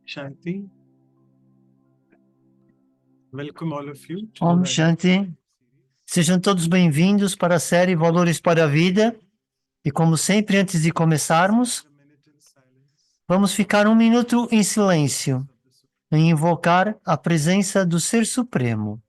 Shanti. Welcome all of you to Om the Shanti. Sejam todos bem-vindos para a série Valores para a Vida. E como sempre, antes de começarmos, vamos ficar um minuto em silêncio, em invocar a presença do Ser Supremo.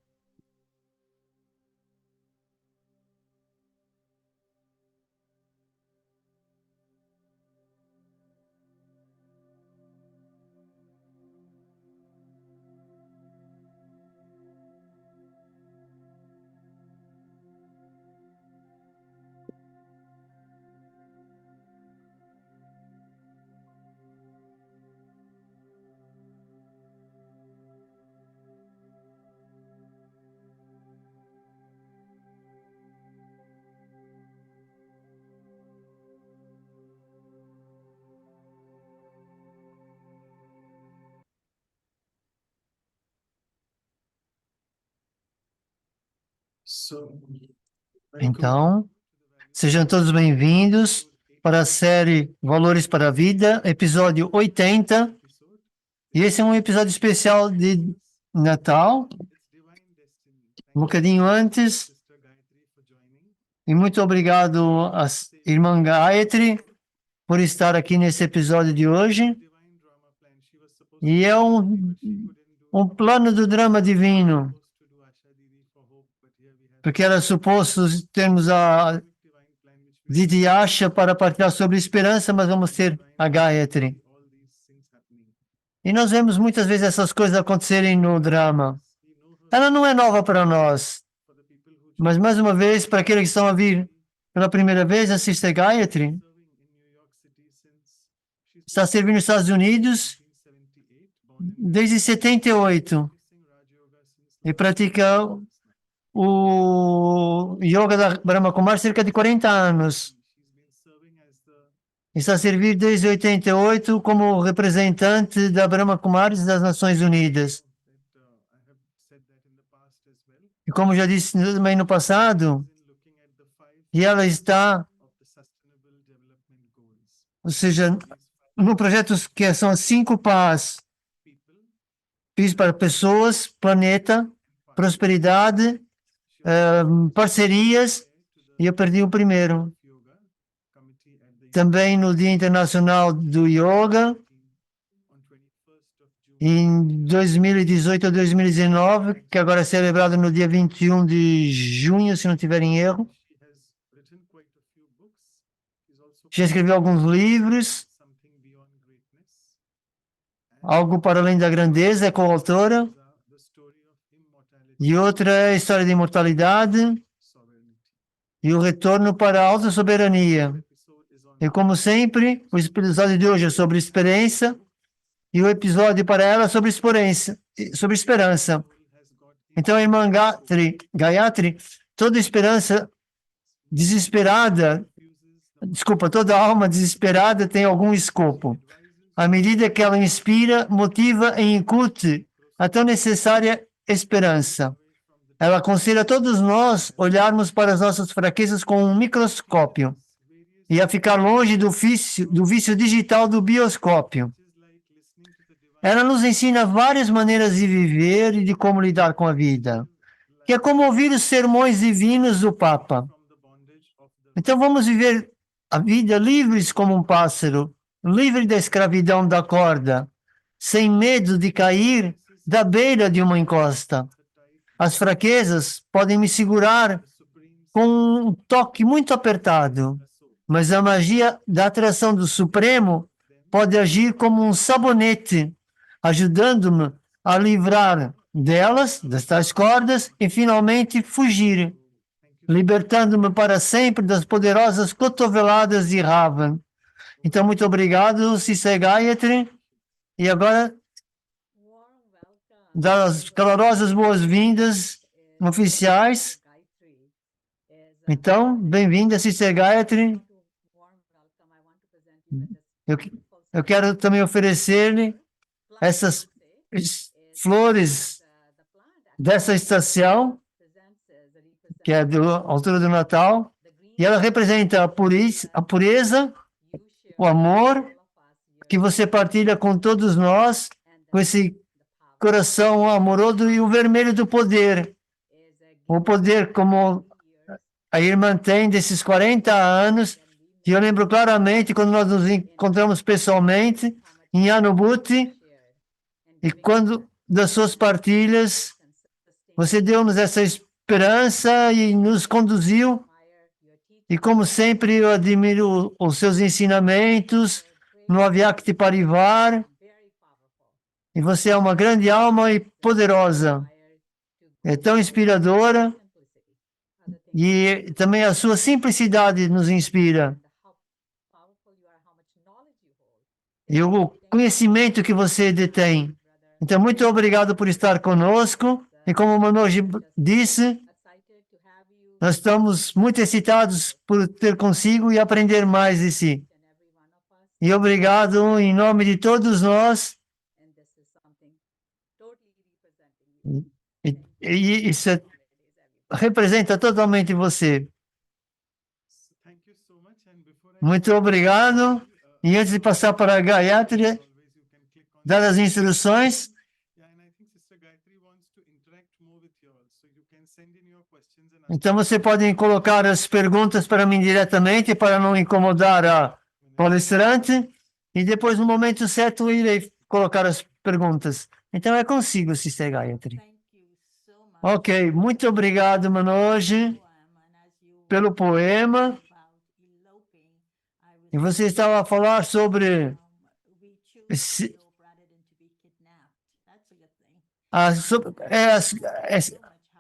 Então, sejam todos bem-vindos para a série Valores para a Vida, episódio 80. E esse é um episódio especial de Natal, um bocadinho antes. E muito obrigado à irmã Gayatri por estar aqui nesse episódio de hoje. E é um plano do drama divino, porque era suposto termos a Vidyasha para partilhar sobre esperança, mas vamos ter a Gayatri. E nós vemos muitas vezes essas coisas acontecerem no drama. Ela não é nova para nós, mas mais uma vez, para aqueles que estão a vir pela primeira vez, a Sister Gayatri está servindo nos Estados Unidos desde 78 e pratica o yoga da Brahma Kumar cerca de 40 anos. Está a servir desde 88 como representante da Brahma Kumaris das Nações Unidas. E como já disse também no passado, e ela está, ou seja, no projeto que são 5 PAS, PIS para pessoas, planeta, prosperidade, parcerias, e eu perdi o primeiro. Também no Dia Internacional do Yoga, em 2018 ou 2019, que agora é celebrado no dia 21 de junho, se não tiver em erro. Já escreveu alguns livros, Algo para Além da Grandeza, é coautora, e outra é a História da Imortalidade e o Retorno para a Alta Soberania. E como sempre, o episódio de hoje é sobre experiência e o episódio para ela é sobre esperança. Então, a irmã Gayatri, toda esperança desesperada, toda alma desesperada tem algum escopo. À medida que ela inspira, motiva e incute a tão necessária esperança. Ela aconselha a todos nós olharmos para as nossas fraquezas com um microscópio e a ficar longe do vício digital do bioscópio. Ela nos ensina várias maneiras de viver e de como lidar com a vida, que é como ouvir os sermões divinos do Papa. Então vamos viver a vida livres como um pássaro, livre da escravidão da corda, sem medo de cair da beira de uma encosta. As fraquezas podem me segurar com um toque muito apertado, mas a magia da atração do Supremo pode agir como um sabonete, ajudando-me a livrar delas, destas cordas, e finalmente fugir, libertando-me para sempre das poderosas cotoveladas de Ravan. Então, muito obrigado, Sister Gayatri. E agora, dar as calorosas boas-vindas oficiais. Então, bem-vinda, Sister Gayatri. Eu quero também oferecer-lhe essas flores dessa estação, que é da altura do Natal, e ela representa a pureza, o amor que você partilha com todos nós com esse coração amoroso e o vermelho do poder. O poder como a irmã tem desses 40 anos, que eu lembro claramente quando nós nos encontramos pessoalmente em Anubuti, e quando das suas partilhas, você deu-nos essa esperança e nos conduziu. E como sempre, eu admiro os seus ensinamentos no Avyakti Parivar. E você é uma grande alma e poderosa. É tão inspiradora. E também a sua simplicidade nos inspira. E o conhecimento que você detém. Então, muito obrigado por estar conosco. E como o Manoj disse, nós estamos muito excitados por ter consigo e aprender mais de si. E obrigado em nome de todos nós. E isso representa totalmente você. Muito obrigado. E antes de passar para a Gayatri, dar as instruções. Então, você pode colocar as perguntas para mim diretamente, para não incomodar a palestrante. E depois, no momento certo, eu irei colocar as perguntas. Então, é consigo, Sister Gayatri. Ok, muito obrigado, Manoj, pelo poema. E você estava a falar sobre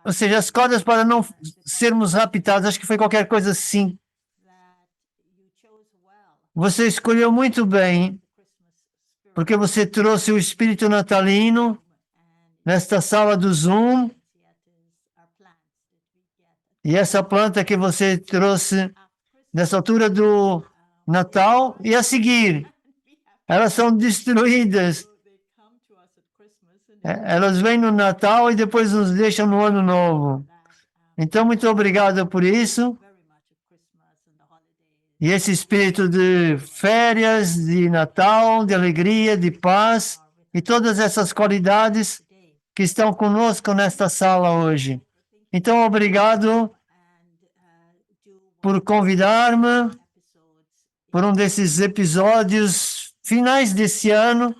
ou seja, as cordas para não sermos raptados. Acho que foi qualquer coisa assim. Você escolheu muito bem, porque você trouxe o espírito natalino nesta sala do Zoom. E essa planta que você trouxe nessa altura do Natal, e a seguir, elas são destruídas. Elas vêm no Natal e depois nos deixam no Ano Novo. Então, muito obrigado por isso. E esse espírito de férias, de Natal, de alegria, de paz, e todas essas qualidades que estão conosco nesta sala hoje. Então, obrigado por convidar-me por um desses episódios finais desse ano.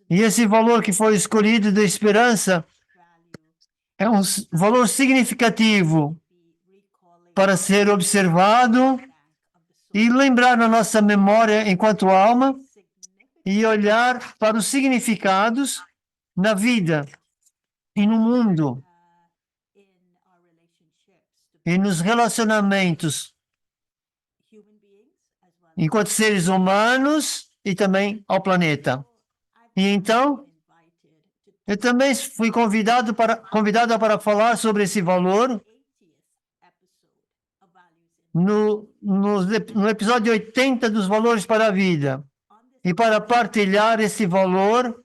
E esse valor que foi escolhido da esperança é um valor significativo para ser observado e lembrar na nossa memória enquanto alma e olhar para os significados na vida e no mundo e nos relacionamentos enquanto seres humanos e também ao planeta. E então, eu também fui convidada para falar sobre esse valor no episódio 80 dos Valores para a Vida, e para partilhar esse valor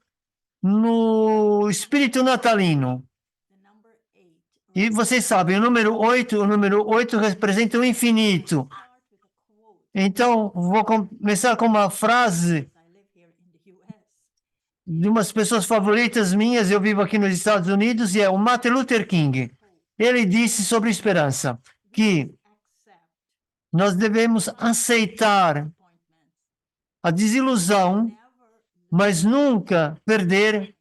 no espírito natalino. E vocês sabem, o número 8 representa o infinito. Então, vou começar com uma frase de umas pessoas favoritas minhas. Eu vivo aqui nos Estados Unidos, e é o Martin Luther King. Ele disse sobre esperança que nós devemos aceitar a desilusão, mas nunca perder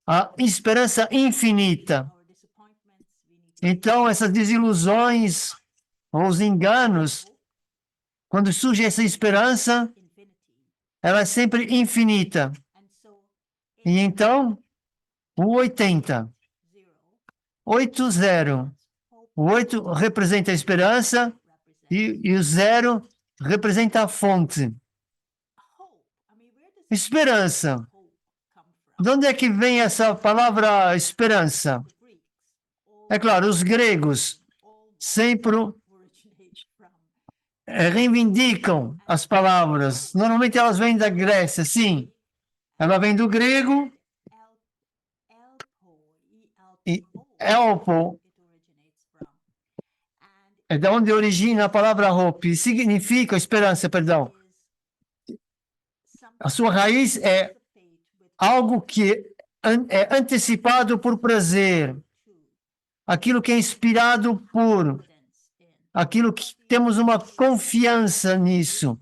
a esperança infinita. Então, essas desilusões ou os enganos, quando surge essa esperança, ela é sempre infinita. E então, o 80, 80, o 8 representa a esperança e o 0 representa a fonte. Esperança. De onde é que vem essa palavra esperança? É claro, os gregos sempre reivindicam as palavras. Normalmente elas vêm da Grécia, sim. Ela vem do grego e elpo é de onde origina a palavra hope, significa esperança, perdão. A sua raiz é algo que é antecipado por prazer, aquilo que é inspirado por aquilo que temos uma confiança nisso.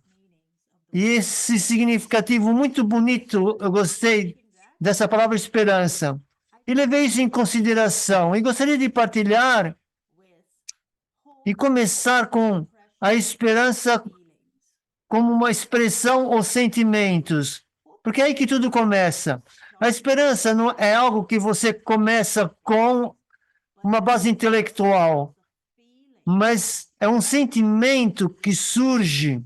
E esse significativo muito bonito, eu gostei dessa palavra esperança. E levei isso em consideração. E gostaria de partilhar e começar com a esperança como uma expressão ou sentimentos. Porque é aí que tudo começa. A esperança não é algo que você começa com uma base intelectual, mas é um sentimento que surge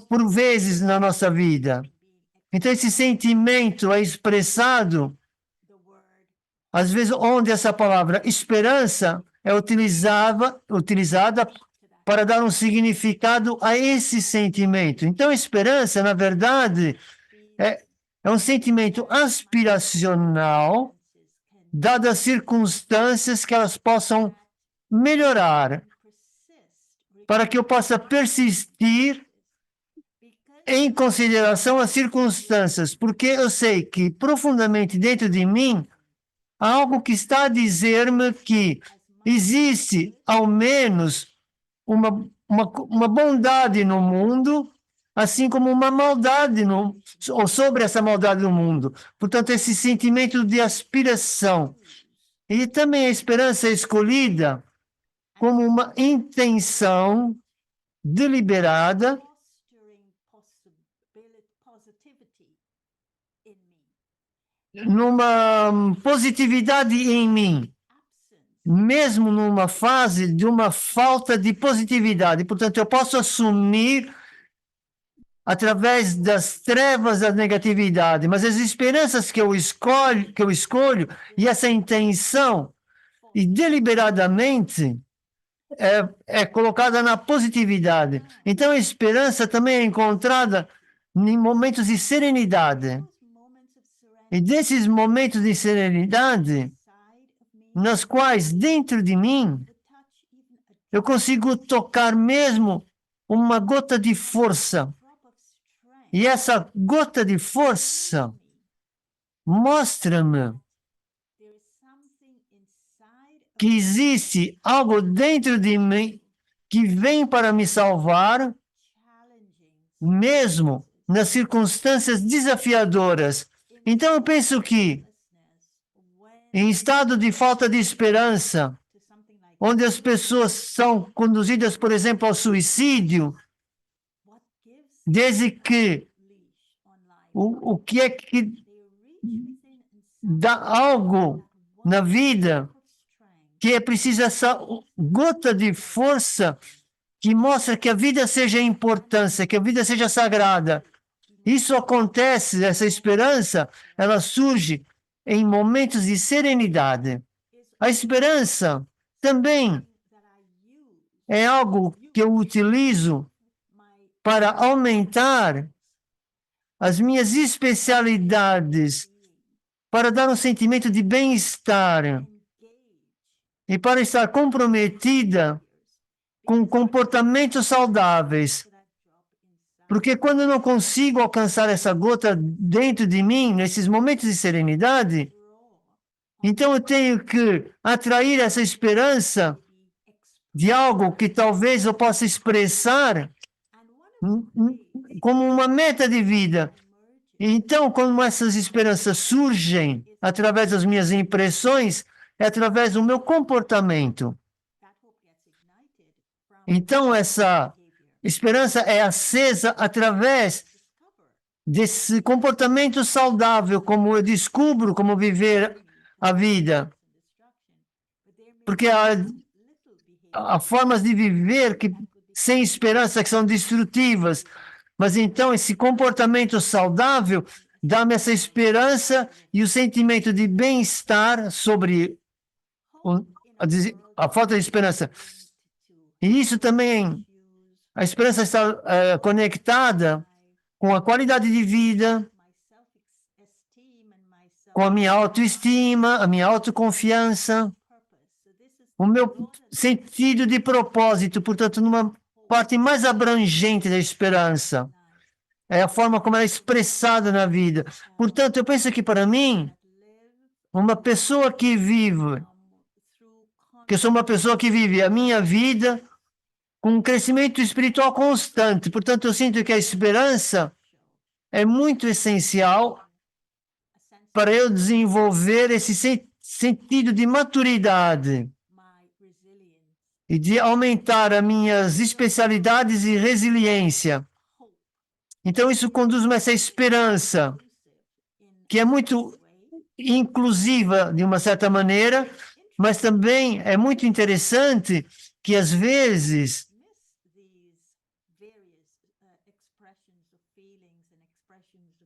por vezes na nossa vida. Então, esse sentimento é expressado, às vezes, onde essa palavra esperança é utilizada para dar um significado a esse sentimento. Então, esperança, na verdade, é um sentimento aspiracional, dadas as circunstâncias que elas possam melhorar, para que eu possa persistir em consideração às circunstâncias, porque eu sei que profundamente dentro de mim há algo que está a dizer-me que existe ao menos uma bondade no mundo, assim como uma maldade ou sobre essa maldade no mundo. Portanto, esse sentimento de aspiração. E também a esperança é escolhida como uma intenção deliberada numa positividade em mim, mesmo numa fase de uma falta de positividade. Portanto, eu posso assumir através das trevas da negatividade, mas as esperanças que eu escolho e essa intenção e deliberadamente é colocada na positividade. Então, a esperança também é encontrada em momentos de serenidade. E desses momentos de serenidade, nas quais, dentro de mim, eu consigo tocar mesmo uma gota de força. E essa gota de força mostra-me que existe algo dentro de mim que vem para me salvar, mesmo nas circunstâncias desafiadoras. Então, eu penso que, em estado de falta de esperança, onde as pessoas são conduzidas, por exemplo, ao suicídio, desde que o que é que dá algo na vida que é preciso essa gota de força que mostra que a vida seja importância, que a vida seja sagrada. Isso acontece, essa esperança, ela surge em momentos de serenidade. A esperança também é algo que eu utilizo para aumentar as minhas especialidades, para dar um sentimento de bem-estar e para estar comprometida com comportamentos saudáveis. Porque quando eu não consigo alcançar essa gota dentro de mim, nesses momentos de serenidade, então eu tenho que atrair essa esperança de algo que talvez eu possa expressar como uma meta de vida. Então, quando essas esperanças surgem através das minhas impressões, é através do meu comportamento. Então, essa esperança é acesa através desse comportamento saudável, como eu descubro como viver a vida. Porque há formas de viver que, sem esperança que são destrutivas. Mas então esse comportamento saudável dá-me essa esperança e o sentimento de bem-estar sobre a falta de esperança. E isso também, a esperança está conectada com a qualidade de vida, com a minha autoestima, a minha autoconfiança, o meu sentido de propósito, portanto, numa parte mais abrangente da esperança. é a forma como ela é expressada na vida. Portanto, eu penso que para mim, uma pessoa que vive, que eu sou uma pessoa que vive a minha vida com um crescimento espiritual constante. Portanto, eu sinto que a esperança é muito essencial para eu desenvolver esse sentido de maturidade e de aumentar as minhas especialidades e resiliência. Então, isso conduz-me a essa esperança, que é muito inclusiva, de uma certa maneira, mas também é muito interessante que, às vezes,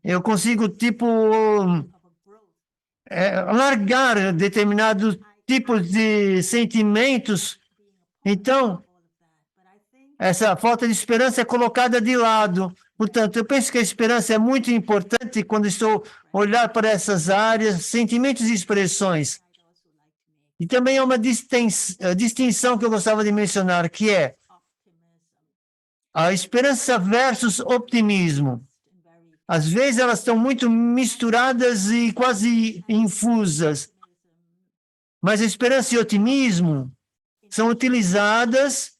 eu consigo, tipo, largar determinados tipos de sentimentos. Então, essa falta de esperança é colocada de lado. Portanto, eu penso que a esperança é muito importante quando estou a olhar para essas áreas, sentimentos e expressões. E também há uma distinção que eu gostava de mencionar, que é a esperança versus optimismo. Às vezes elas estão muito misturadas e quase infusas. Mas a esperança e o otimismo são utilizadas,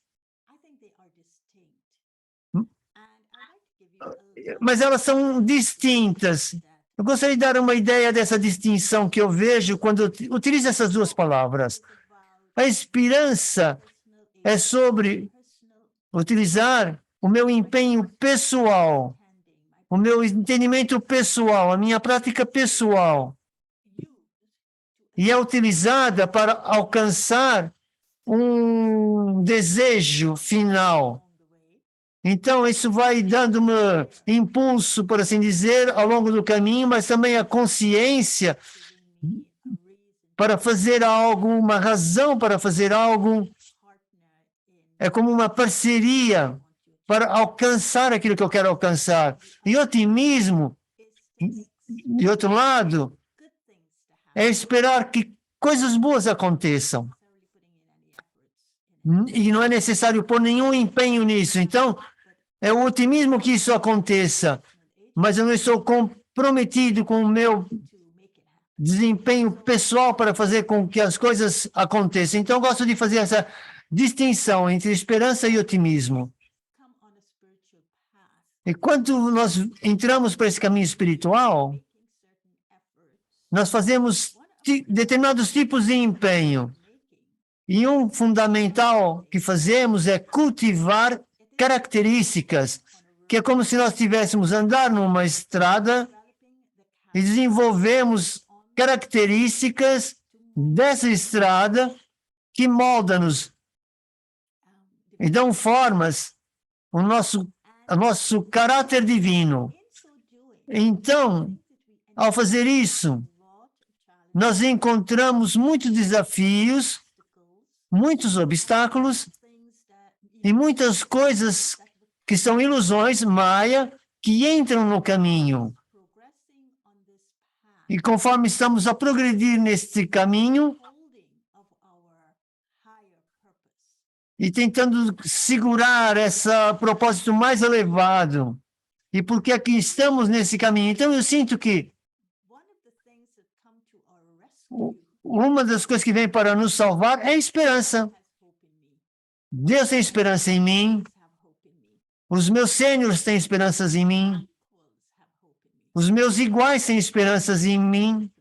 mas elas são distintas. Eu gostaria de dar uma ideia dessa distinção que eu vejo quando eu utilizo essas duas palavras. A esperança é sobre utilizar o meu empenho pessoal, o meu entendimento pessoal, a minha prática pessoal, e é utilizada para alcançar um desejo final. Então, isso vai dando um impulso, por assim dizer, ao longo do caminho, mas também a consciência para fazer algo, uma razão para fazer algo. É como uma parceria para alcançar aquilo que eu quero alcançar. E otimismo, de outro lado, é esperar que coisas boas aconteçam. E não é necessário pôr nenhum empenho nisso. Então, é o otimismo que isso aconteça, mas eu não estou comprometido com o meu desempenho pessoal para fazer com que as coisas aconteçam. Então, eu gosto de fazer essa distinção entre esperança e otimismo. E quando nós entramos para esse caminho espiritual, nós fazemos determinados tipos de empenho. E um fundamental que fazemos é cultivar características, que é como se nós estivéssemos andar numa estrada e desenvolvemos características dessa estrada que moldam-nos e dão formas ao nosso caráter divino. Então, ao fazer isso, nós encontramos muitos desafios, muitos obstáculos e muitas coisas que são ilusões, maia, que entram no caminho. E conforme estamos a progredir neste caminho e tentando segurar esse propósito mais elevado, e porque aqui estamos nesse caminho. Então, eu sinto que uma das coisas que vem para nos salvar é a esperança. Deus tem esperança em mim. Os meus sêniores têm esperanças em mim. Os meus iguais têm esperanças em mim.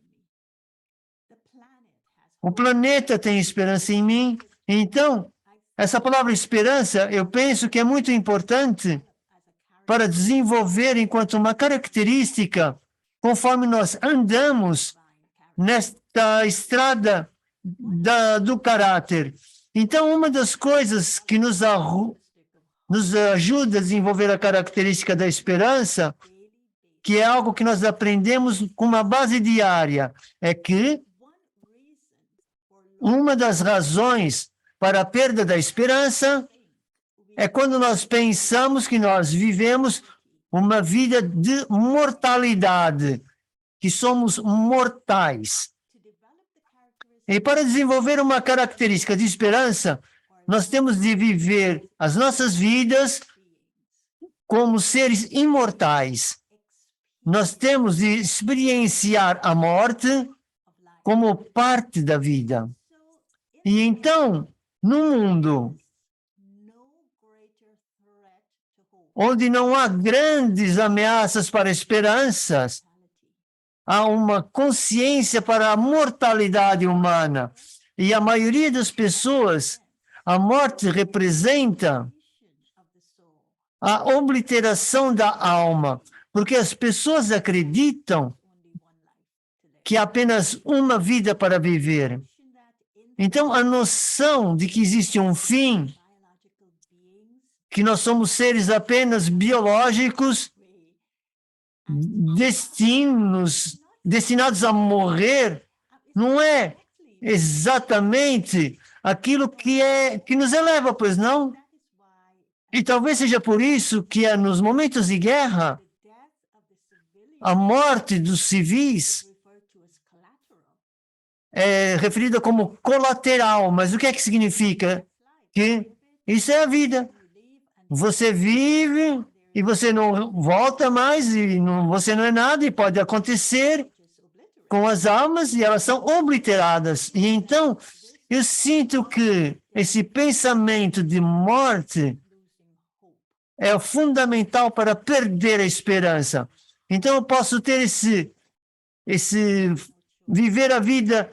O planeta tem esperança em mim. Então, essa palavra esperança, eu penso que é muito importante para desenvolver enquanto uma característica conforme nós andamos nesta estrada do caráter. Então, uma das coisas que nos ajuda a desenvolver a característica da esperança, que é algo que nós aprendemos com uma base diária, é que uma das razões para a perda da esperança é quando nós pensamos que nós vivemos uma vida de mortalidade, que somos mortais. E para desenvolver uma característica de esperança, nós temos de viver as nossas vidas como seres imortais. Nós temos de experienciar a morte como parte da vida. E então, no mundo onde não há grandes ameaças para esperanças, há uma consciência para a mortalidade humana. E a maioria das pessoas, a morte representa a obliteração da alma, porque as pessoas acreditam que há apenas uma vida para viver. Então, a noção de que existe um fim, que nós somos seres apenas biológicos, destinados a morrer, não é exatamente aquilo que nos eleva, pois não? E talvez seja por isso que nos momentos de guerra, a morte dos civis é referida como colateral. Mas o que é que significa? Que isso é a vida. Você vive e você não volta mais, e você não é nada, e pode acontecer com as almas, e elas são obliteradas. E então, eu sinto que esse pensamento de morte é fundamental para perder a esperança. Então, eu posso ter viver a vida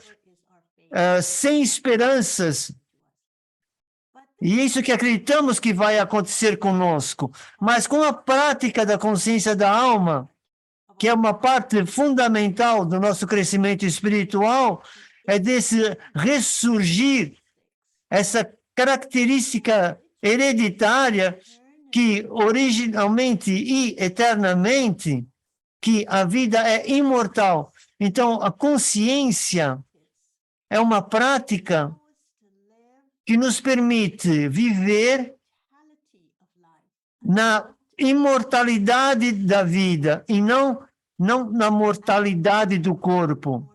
sem esperanças. E isso que acreditamos que vai acontecer conosco. Mas com a prática da consciência da alma, que é uma parte fundamental do nosso crescimento espiritual, é desse ressurgir, essa característica hereditária que originalmente e eternamente, que a vida é imortal. Então, a consciência é uma prática que nos permite viver na imortalidade da vida e não na mortalidade do corpo.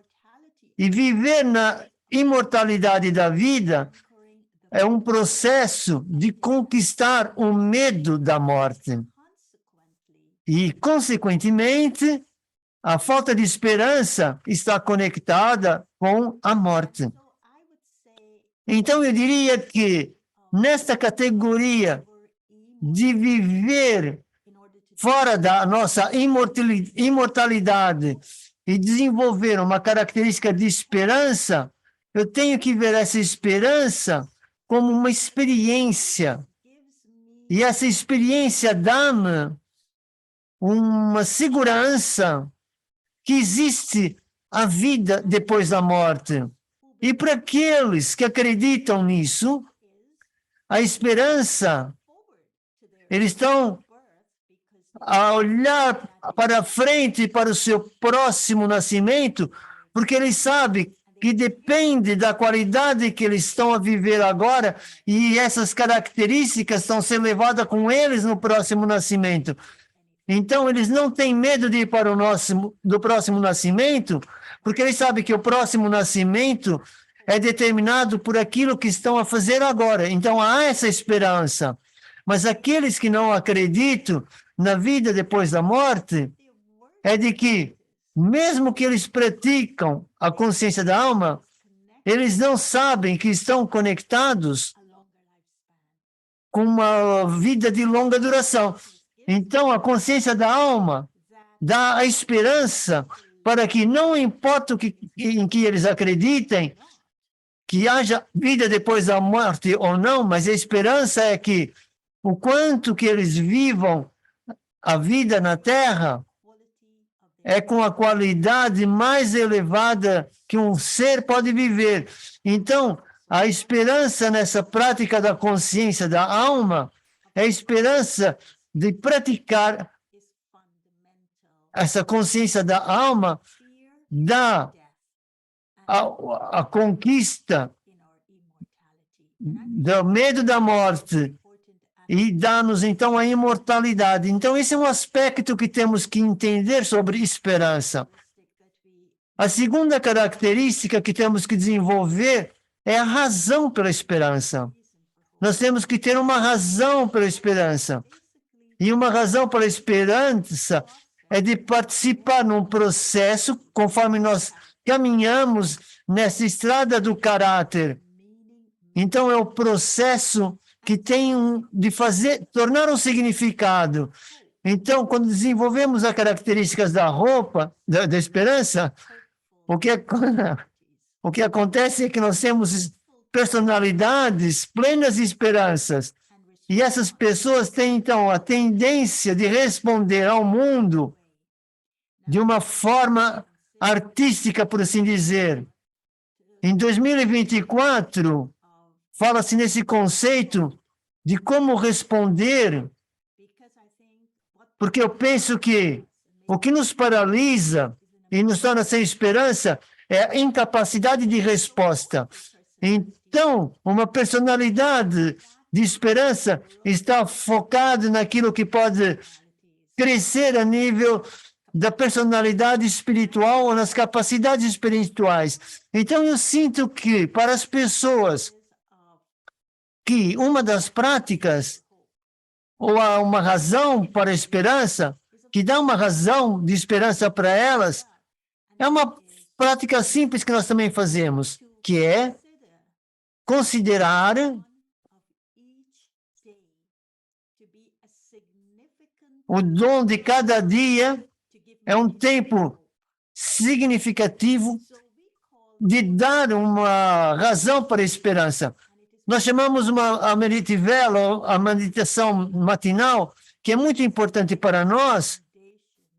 E viver na imortalidade da vida é um processo de conquistar o medo da morte. E, consequentemente, a falta de esperança está conectada com a morte. Então, eu diria que, nesta categoria de viver fora da nossa imortalidade e desenvolver uma característica de esperança, eu tenho que ver essa esperança como uma experiência. E essa experiência dá-me uma segurança que existe a vida depois da morte. E para aqueles que acreditam nisso, a esperança, eles estão a olhar para frente, para o seu próximo nascimento, porque eles sabem que depende da qualidade que eles estão a viver agora, e essas características estão sendo levadas com eles no próximo nascimento. Então, eles não têm medo de ir para do próximo nascimento, porque eles sabem que o próximo nascimento é determinado por aquilo que estão a fazer agora. Então, há essa esperança. Mas aqueles que não acreditam na vida depois da morte, é de que, mesmo que eles praticam a consciência da alma, eles não sabem que estão conectados com uma vida de longa duração. Então, a consciência da alma dá a esperança para que, não importa em que eles acreditem, que haja vida depois da morte ou não, mas a esperança é que, o quanto que eles vivam a vida na Terra, é com a qualidade mais elevada que um ser pode viver. Então, a esperança nessa prática da consciência da alma é a esperança de praticar essa consciência da alma, dá a conquista do medo da morte e dá-nos, então, a imortalidade. Então, esse é um aspecto que temos que entender sobre esperança. A segunda característica que temos que desenvolver é a razão pela esperança. Nós temos que ter uma razão pela esperança. E uma razão para a esperança é de participar num processo, conforme nós caminhamos nessa estrada do caráter. Então, é o processo que tem de fazer, tornar um significado. Então, quando desenvolvemos as características da roupa, da esperança, o que acontece é que nós temos personalidades plenas de esperanças. E essas pessoas têm, então, a tendência de responder ao mundo de uma forma artística, por assim dizer. Em 2024, fala-se nesse conceito de como responder, porque eu penso que o que nos paralisa e nos torna sem esperança é a incapacidade de resposta. Então, uma personalidade de esperança está focada naquilo que pode crescer a nível da personalidade espiritual ou nas capacidades espirituais. Então, eu sinto que, para as pessoas, que uma das práticas, ou há uma razão para a esperança, que dá uma razão de esperança para elas, é uma prática simples que nós também fazemos, que é considerar o dom de cada dia é um tempo significativo de dar uma razão para a esperança. Nós chamamos a Meritivela, a meditação matinal, que é muito importante para nós,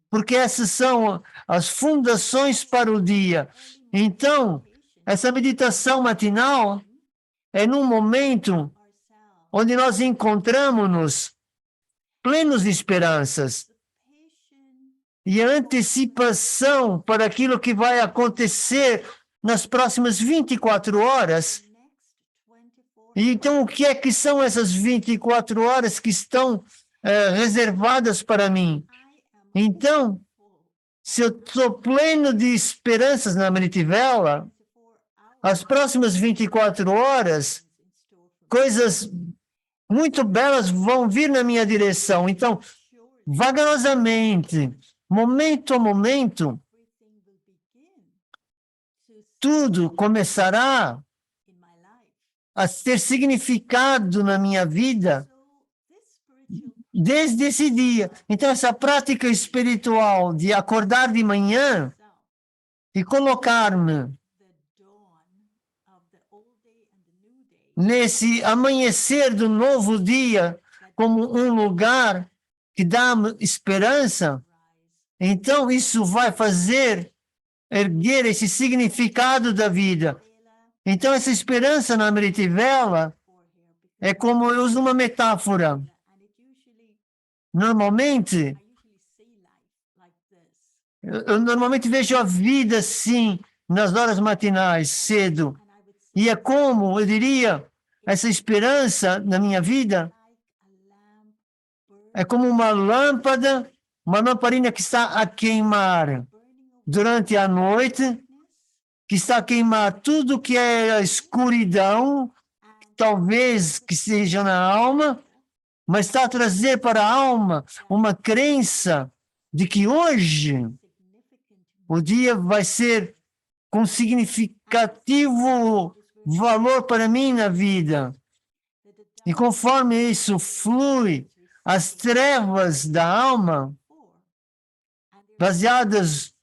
porque essas são as fundações para o dia. Então, essa meditação matinal é num momento onde nós encontramos-nos plenos de esperanças e a antecipação para aquilo que vai acontecer nas próximas 24 horas. E então, o que é que são essas 24 horas que estão reservadas para mim? Então, se eu estou pleno de esperanças na Meritivela, as próximas 24 horas, coisas muito belas vão vir na minha direção. Então, vagarosamente, momento a momento, tudo começará a ter significado na minha vida desde esse dia. Então, essa prática espiritual de acordar de manhã e colocar-me nesse amanhecer do novo dia como um lugar que dá esperança, então isso vai fazer erguer esse significado da vida. Então, essa esperança na Meritivela é como eu uso uma metáfora. Normalmente, eu normalmente vejo a vida assim, nas horas matinais, cedo. E é como, eu diria, essa esperança na minha vida é como uma lâmpada, uma lamparina que está a queimar durante a noite, que está a queimar tudo que é a escuridão, talvez que seja na alma, mas está a trazer para a alma uma crença de que hoje o dia vai ser com significativo valor para mim na vida. E conforme isso flui, as trevas da alma, baseadas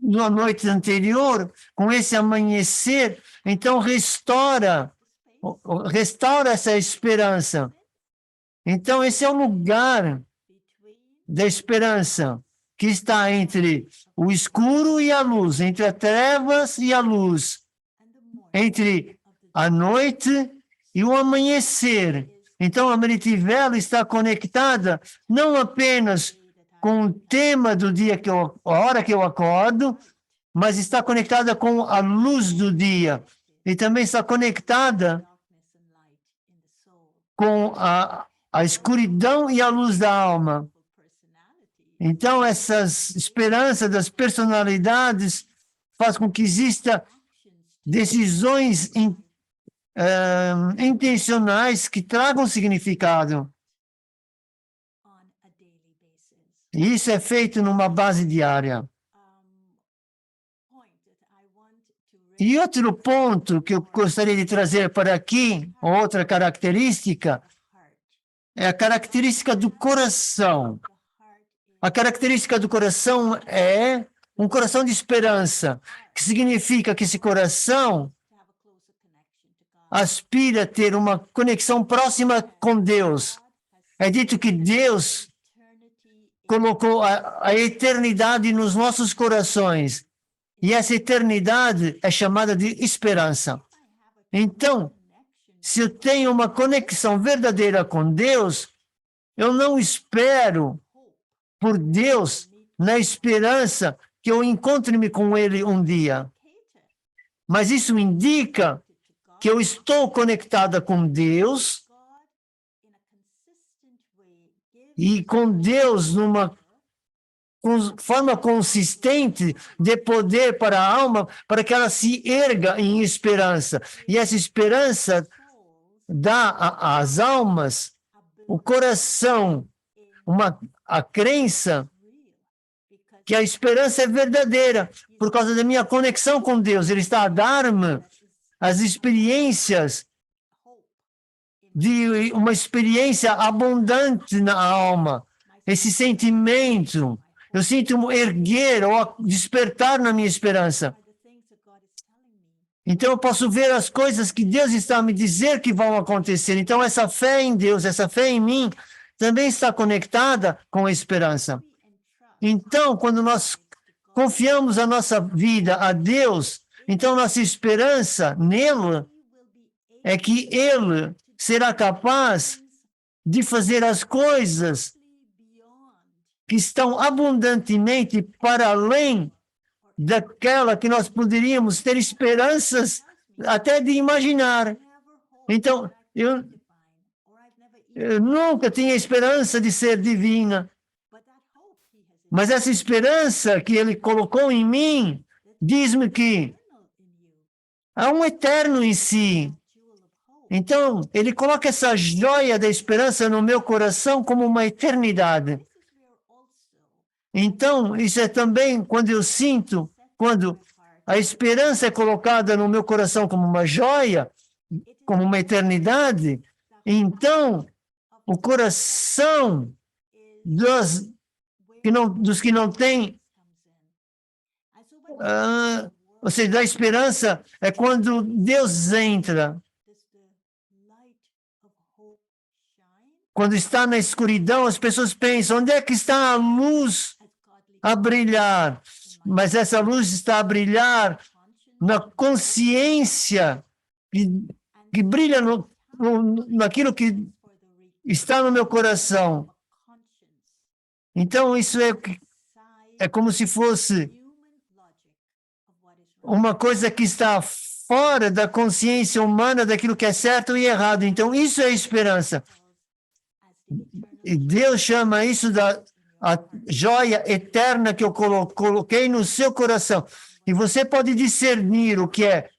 na noite anterior, com esse amanhecer, então restaura essa esperança. Então, esse é o lugar da esperança, que está entre o escuro e a luz, entre as trevas e a luz, entre a noite e o amanhecer. Então, a Meritivela está conectada não apenas com o tema do dia, a hora que eu acordo, mas está conectada com a luz do dia. E também está conectada com a escuridão e a luz da alma. Então, essas esperanças das personalidades faz com que exista decisões intencionais que tragam significado. E isso é feito numa base diária. E outro ponto que eu gostaria de trazer para aqui, outra característica, é a característica do coração. A característica do coração é um coração de esperança, que significa que esse coração aspira a ter uma conexão próxima com Deus. É dito que Deus colocou a eternidade nos nossos corações. E essa eternidade é chamada de esperança. Então, se eu tenho uma conexão verdadeira com Deus, eu não espero por Deus na esperança que eu encontre-me com Ele um dia. Mas isso indica que eu estou conectada com Deus e com Deus numa forma consistente de poder para a alma, para que ela se erga em esperança. E essa esperança dá às almas o coração, a crença que a esperança é verdadeira, por causa da minha conexão com Deus. Ele está a dar-me as experiências de uma experiência abundante na alma. Esse sentimento, eu sinto erguer ou despertar na minha esperança. Então eu posso ver as coisas que Deus está a me dizer que vão acontecer. Então essa fé em Deus, essa fé em mim, também está conectada com a esperança. Então, quando nós confiamos a nossa vida a Deus, então nossa esperança nele é que Ele será capaz de fazer as coisas que estão abundantemente para além daquela que nós poderíamos ter esperanças até de imaginar. Então, eu nunca tinha esperança de ser divina. Mas essa esperança que Ele colocou em mim diz-me que há um eterno em si. Então, Ele coloca essa joia da esperança no meu coração como uma eternidade. Então, isso é também quando eu sinto, quando a esperança é colocada no meu coração como uma joia, como uma eternidade, então o coração dos que não têm, ou seja, da esperança é quando Deus entra. Quando está na escuridão, as pessoas pensam, onde é que está a luz a brilhar? Mas essa luz está a brilhar na consciência que brilha naquilo que está no meu coração. Então, isso é como se fosse uma coisa que está fora da consciência humana daquilo que é certo e errado. Então, isso é esperança. E Deus chama isso a joia eterna que eu coloquei no seu coração. E você pode discernir o que é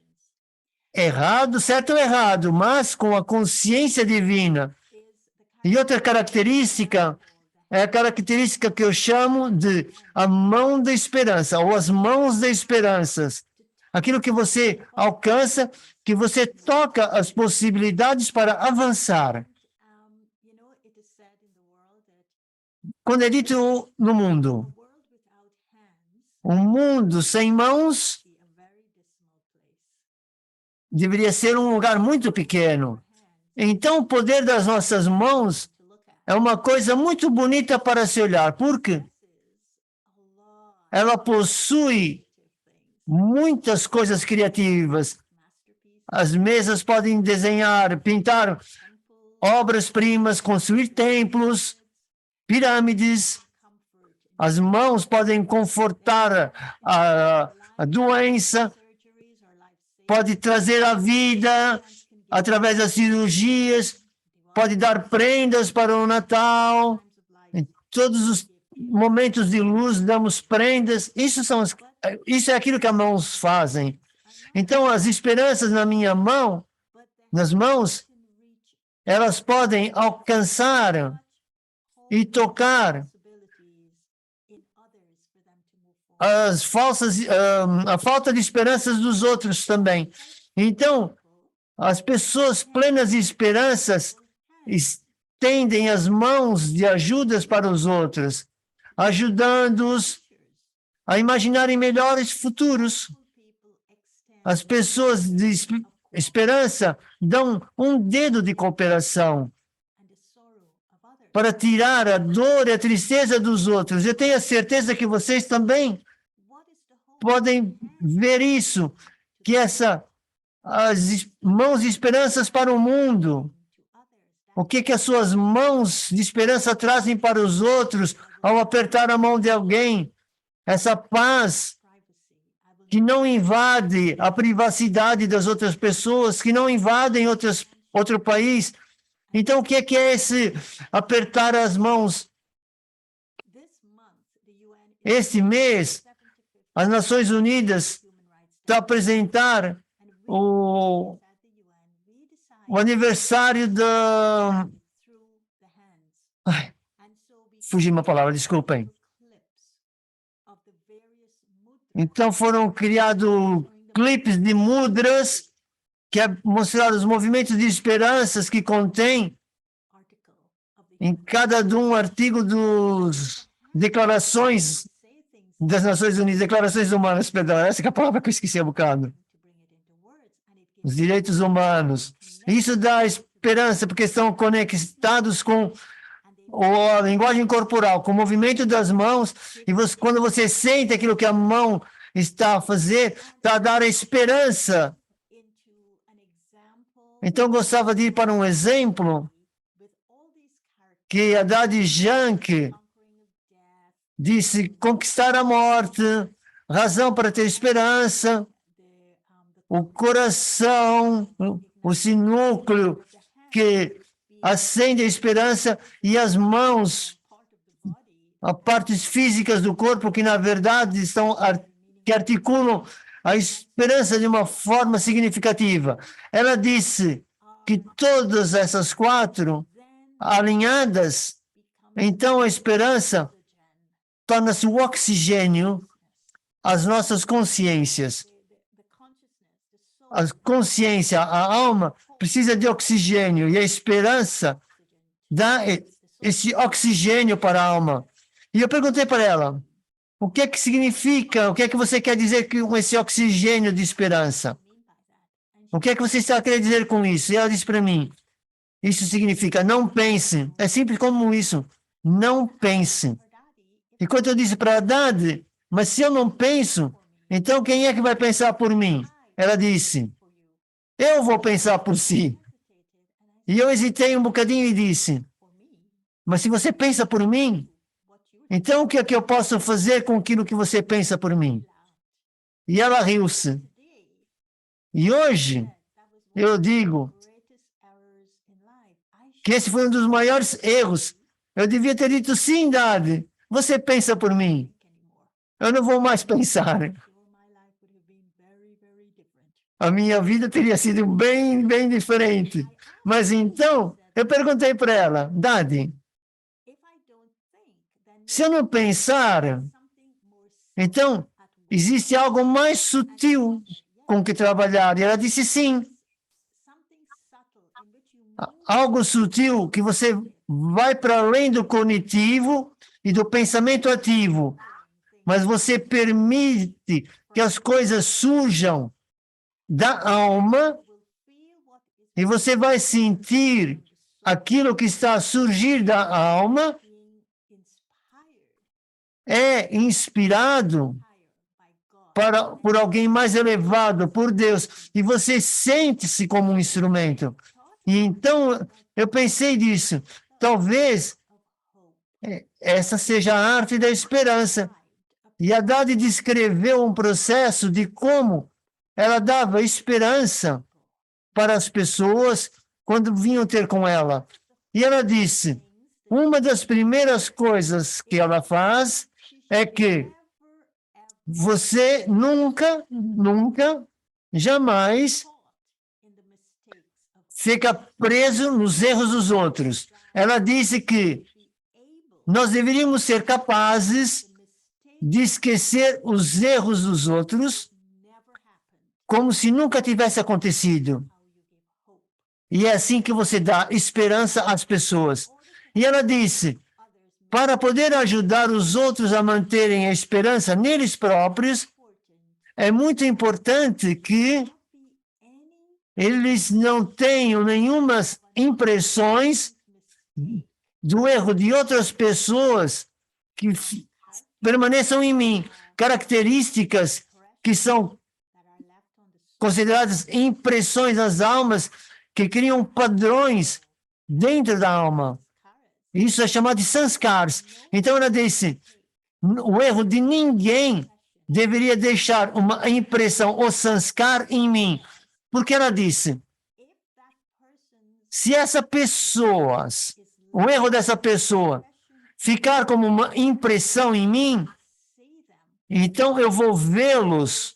errado, certo ou errado, mas com a consciência divina. E outra característica é a característica que eu chamo de a mão da esperança, ou as mãos da esperança. Aquilo que você alcança, que você toca as possibilidades para avançar. Quando é dito no mundo, um mundo sem mãos deveria ser um lugar muito pequeno. Então, o poder das nossas mãos é uma coisa muito bonita para se olhar, porque ela possui muitas coisas criativas. As mesas podem desenhar, pintar obras-primas, construir templos, pirâmides. As mãos podem confortar a doença, pode trazer a vida através das cirurgias, pode dar prendas para o Natal. Em todos os momentos de luz damos prendas. Isso é aquilo que as mãos fazem. Então, as esperanças na minha mão nas mãos, elas podem alcançar e tocar a falta de esperanças dos outros também. Então, as pessoas plenas de esperanças estendem as mãos de ajudas para os outros, ajudando-os a imaginarem melhores futuros. As pessoas de esperança dão um dedo de cooperação para tirar a dor e a tristeza dos outros. Eu tenho a certeza que vocês também podem ver isso, que as mãos de esperanças para o mundo. O que as suas mãos de esperança trazem para os outros ao apertar a mão de alguém? Essa paz que não invade a privacidade das outras pessoas, que não invadem outro país. Então, o que é esse apertar as mãos? Este mês, as Nações Unidas está a apresentar o aniversário da... Fugi uma palavra, desculpem. Então foram criados clipes de mudras que é mostrar os movimentos de esperanças que contém em cada artigo dos declarações das Nações Unidas, declarações humanas, perdão, essa que é a palavra que eu esqueci há bocado. Os direitos humanos. Isso dá esperança, porque estão conectados com a linguagem corporal, com o movimento das mãos, e quando você sente aquilo que a mão está a fazer, está a dar a esperança. Então, gostava de ir para um exemplo que Haddad Jank disse: conquistar a morte, razão para ter esperança, o coração, o núcleo que acende a esperança, e as mãos, as partes físicas do corpo que na verdade que articulam a esperança de uma forma significativa. Ela disse que todas essas quatro alinhadas, então a esperança torna-se o oxigênio às nossas consciências. A consciência, a alma, precisa de oxigênio, e a esperança dá esse oxigênio para a alma. E eu perguntei para ela: o que é que significa, o que é que você quer dizer com esse oxigênio de esperança? O que é que você está querendo dizer com isso? E ela disse para mim: isso significa não pense. É simples como isso. Não pense. E quando eu disse para a Haddad: mas se eu não penso, então quem é que vai pensar por mim? Ela disse: eu vou pensar por si. E eu hesitei um bocadinho e disse: mas se você pensa por mim, então o que é que eu posso fazer com aquilo que você pensa por mim? E ela riu-se. E hoje eu digo que esse foi um dos maiores erros. Eu devia ter dito: sim, Dad, você pensa por mim. Eu não vou mais pensar. A minha vida teria sido bem, bem diferente. Mas então, eu perguntei para ela: Dad, se eu não pensar, então existe algo mais sutil com que trabalhar. E ela disse: sim. Algo sutil que você vai para além do cognitivo e do pensamento ativo, mas você permite que as coisas surjam da alma, e você vai sentir aquilo que está a surgir da alma é inspirado por alguém mais elevado, por Deus, e você sente-se como um instrumento. E então eu pensei nisso. Talvez essa seja a arte da esperança. E Haddad descreveu um processo de como ela dava esperança para as pessoas quando vinham ter com ela. E ela disse: uma das primeiras coisas que ela faz é que você nunca, jamais fica preso nos erros dos outros. Ela disse que nós deveríamos ser capazes de esquecer os erros dos outros como se nunca tivesse acontecido. E é assim que você dá esperança às pessoas. E ela disse, para poder ajudar os outros a manterem a esperança neles próprios, é muito importante que eles não tenham nenhuma impressões do erro de outras pessoas que permaneçam em mim, características que são consideradas impressões das almas que criam padrões dentro da alma. Isso é chamado de sanskars. Então ela disse, o erro de ninguém deveria deixar uma impressão ou sanskar em mim. Porque ela disse, se essa pessoa, o erro dessa pessoa ficar como uma impressão em mim, então eu vou vê-los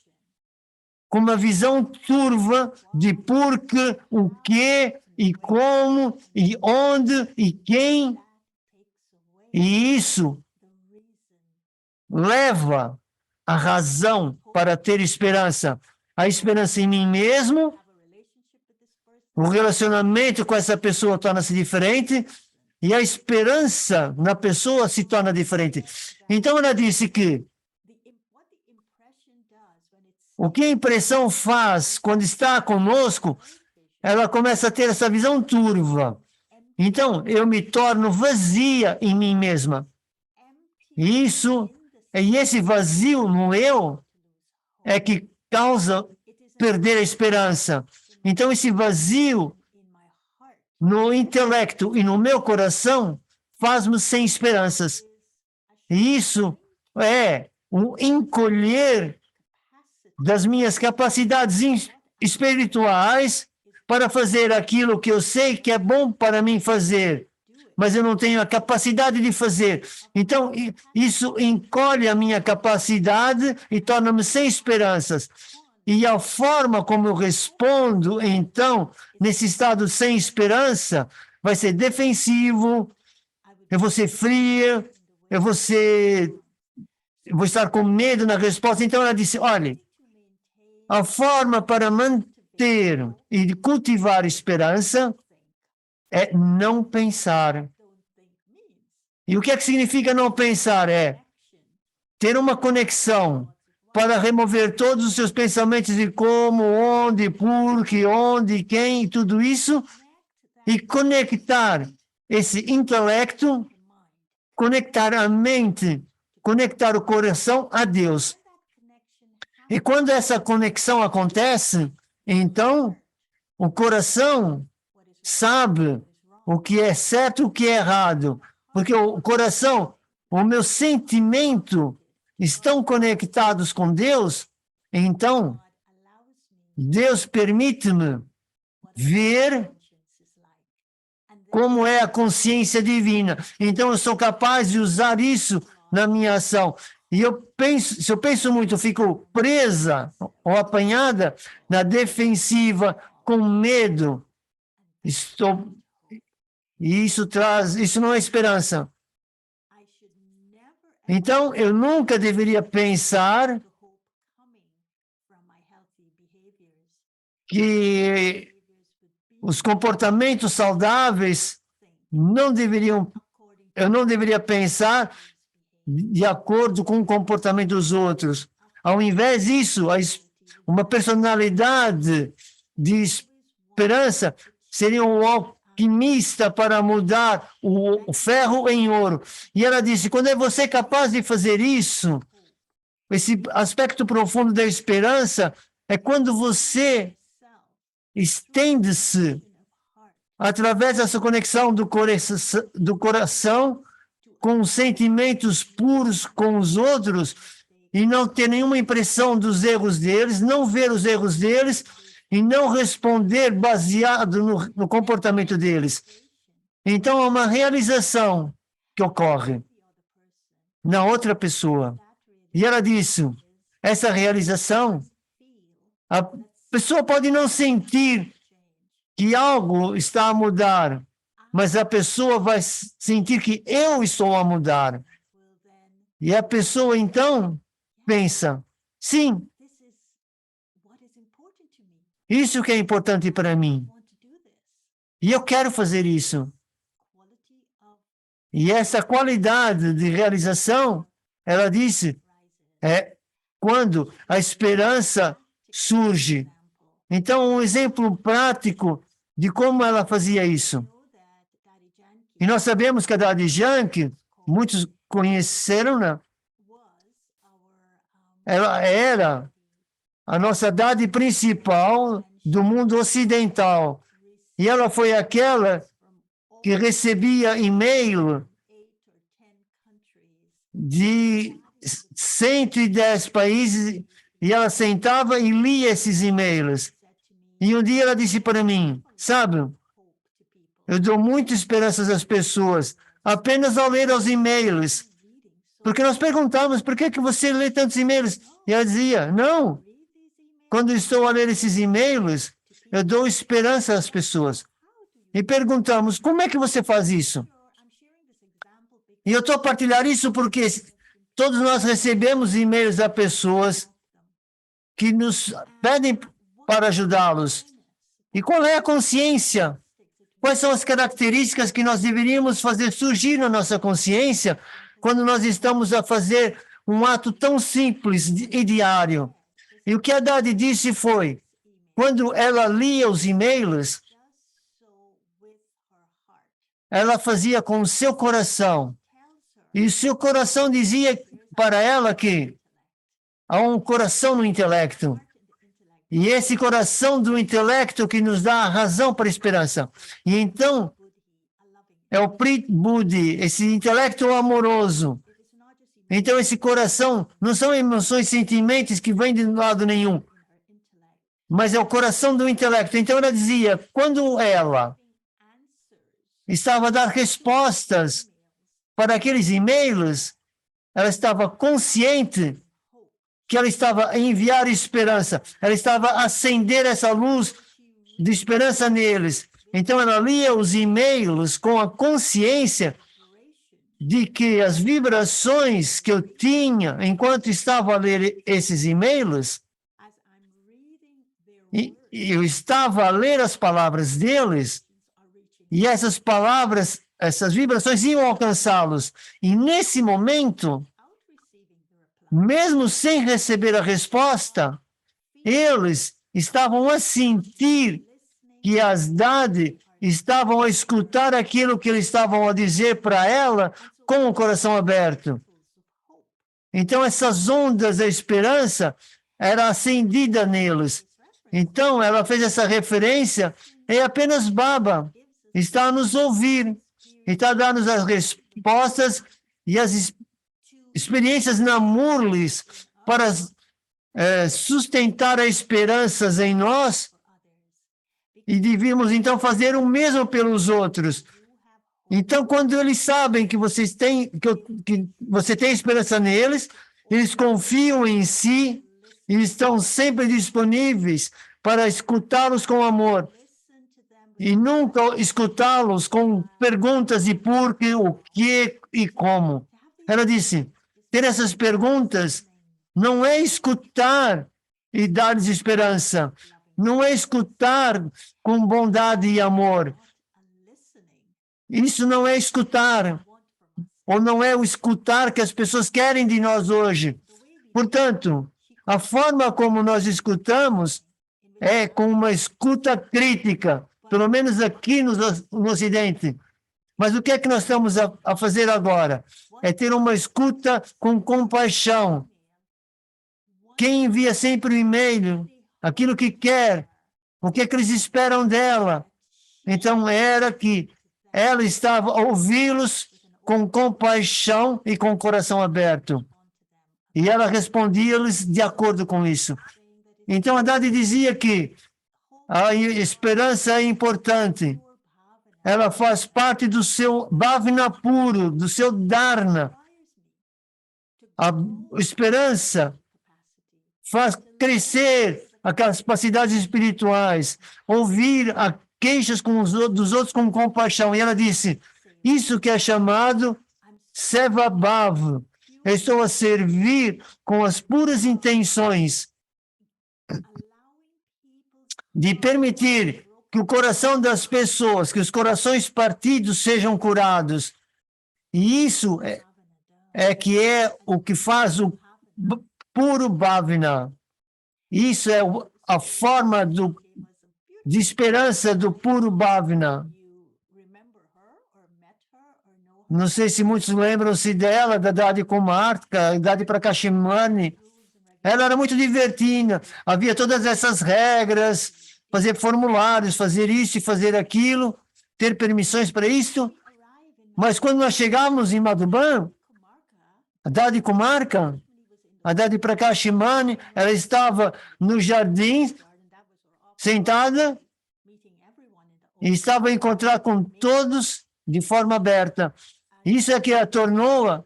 com uma visão turva de porque, o que, e como, e onde, e quem. E isso leva a razão para ter esperança. A esperança em mim mesmo, o relacionamento com essa pessoa torna-se diferente e a esperança na pessoa se torna diferente. Então ela disse que o que a impressão faz quando está conosco, ela começa a ter essa visão turva. Então, eu me torno vazia em mim mesma. E esse vazio no eu é que causa perder a esperança. Então, esse vazio no intelecto e no meu coração faz-me sem esperanças. E isso é um encolher das minhas capacidades espirituais para fazer aquilo que eu sei que é bom para mim fazer, mas eu não tenho a capacidade de fazer. Então, isso encolhe a minha capacidade e torna-me sem esperanças. E a forma como eu respondo, então, nesse estado sem esperança, vai ser defensivo, eu vou ser fria, eu vou estar com medo na resposta. Então, ela disse, olha, a forma para manter e cultivar esperança é não pensar. E o que é que significa não pensar? É ter uma conexão para remover todos os seus pensamentos de como, onde, por que, onde, quem, e tudo isso, e conectar esse intelecto, conectar a mente, conectar o coração a Deus. E quando essa conexão acontece, então o coração sabe o que é certo e o que é errado. Porque o coração, o meu sentimento estão conectados com Deus, então Deus permite-me ver como é a consciência divina. Então eu sou capaz de usar isso na minha ação. E se eu penso muito, eu fico presa ou apanhada na defensiva, com medo. E isso não é esperança. Então, eu nunca deveria pensar que os comportamentos saudáveis eu não deveria pensar de acordo com o comportamento dos outros. Ao invés disso, uma personalidade de esperança seria um alquimista para mudar o ferro em ouro. E ela disse, quando é você capaz de fazer isso, esse aspecto profundo da esperança é quando você estende-se através dessa conexão do coração com sentimentos puros com os outros e não ter nenhuma impressão dos erros deles, não ver os erros deles e não responder baseado no comportamento deles. Então, é uma realização que ocorre na outra pessoa. E ela disse, essa realização, a pessoa pode não sentir que algo está a mudar, mas a pessoa vai sentir que eu estou a mudar. E a pessoa, então, pensa, sim, isso que é importante para mim. E eu quero fazer isso. E essa qualidade de realização, ela disse, é quando a esperança surge. Então, um exemplo prático de como ela fazia isso. E nós sabemos que a Daddy Yankee, muitos conheceram-na, ela era a nossa Daddy principal do mundo ocidental. E ela foi aquela que recebia e-mail de 110 países e ela sentava e lia esses e-mails. E um dia ela disse para mim, sabe, eu dou muita esperança às pessoas apenas ao ler os e-mails. Porque nós perguntamos, por que você lê tantos e-mails? E ela dizia, não, quando estou a ler esses e-mails, eu dou esperança às pessoas. E perguntamos, como é que você faz isso? E eu estou a partilhar isso porque todos nós recebemos e-mails de pessoas que nos pedem para ajudá-los. E qual é a consciência? Quais são as características que nós deveríamos fazer surgir na nossa consciência quando nós estamos a fazer um ato tão simples e diário? E o que a Dadi disse foi, quando ela lia os e-mails, ela fazia com o seu coração. E o seu coração dizia para ela que há um coração no intelecto. E esse coração do intelecto que nos dá a razão para a esperança. E então, é o Prit Buddhi, esse intelecto amoroso. Então, esse coração não são emoções, sentimentos que vêm de lado nenhum, mas é o coração do intelecto. Então, ela dizia, quando ela estava a dar respostas para aqueles e-mails, ela estava consciente que ela estava a enviar esperança, ela estava a acender essa luz de esperança neles. Então, ela lia os e-mails com a consciência de que as vibrações que eu tinha enquanto estava a ler esses e-mails, e eu estava a ler as palavras deles, e essas palavras, essas vibrações iam alcançá-los. E nesse momento, mesmo sem receber a resposta, eles estavam a sentir que as Dadi estavam a escutar aquilo que eles estavam a dizer para ela com o coração aberto. Então, essas ondas da esperança eram acendidas neles. Então, ela fez essa referência, é apenas Baba, está a nos ouvir, está a dar-nos as respostas e as experiências namurlis para sustentar as esperanças em nós e devíamos então fazer o mesmo pelos outros. Então, quando eles sabem que vocês têm, que você tem esperança neles, eles confiam em si e estão sempre disponíveis para escutá-los com amor e nunca escutá-los com perguntas de por quê, o que e como. Ela disse, ter essas perguntas não é escutar e dar-lhes esperança, não é escutar com bondade e amor. Isso não é escutar, ou não é o escutar que as pessoas querem de nós hoje. Portanto, a forma como nós escutamos é com uma escuta crítica, pelo menos aqui no Ocidente. Mas o que é que nós estamos a fazer agora? É ter uma escuta com compaixão. Quem envia sempre o e-mail, aquilo que quer, o que é que eles esperam dela. Então, era que ela estava a ouvi-los com compaixão e com o coração aberto. E ela respondia-lhes de acordo com isso. Então, a Dadi dizia que a esperança é importante. Ela faz parte do seu bhavana puro, do seu dharna. A esperança faz crescer as capacidades espirituais. Ouvir queixas dos outros com compaixão. E ela disse, isso que é chamado Seva Bhav. Eu estou a servir com as puras intenções de permitir que o coração das pessoas, que os corações partidos sejam curados. E isso é o que faz o puro Bhavana. Isso é a forma de esperança do puro Bhavana. Não sei se muitos lembram-se dela, da Dadi Kumarka, Dadi Prakashimani. Ela era muito divertida, havia todas essas regras, fazer formulários, fazer isso e fazer aquilo, ter permissões para isso. Mas quando nós chegamos em Madhuban, a Dadi Kumarka, a Dadi Prakashimani, ela estava no jardim, sentada, e estava a encontrar com todos de forma aberta. Isso é que a tornou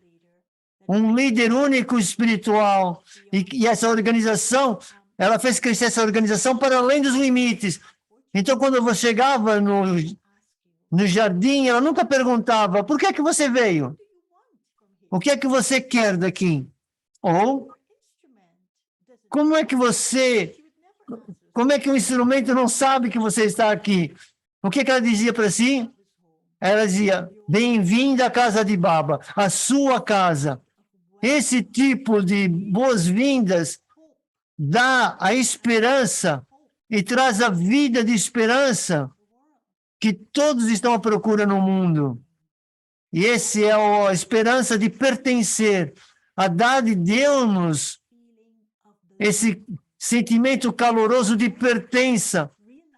um líder único espiritual. E essa organização, ela fez crescer essa organização para além dos limites. Então, quando você chegava no jardim, ela nunca perguntava, por que é que você veio? O que é que você quer daqui? Ou, como é que o instrumento não sabe que você está aqui? O que é que ela dizia para si? Ela dizia, bem-vinda à casa de Baba, a sua casa. Esse tipo de boas-vindas dá a esperança e traz a vida de esperança que todos estão à procura no mundo. E essa é a esperança de pertencer. A Dadi deu-nos esse sentimento caloroso de pertença,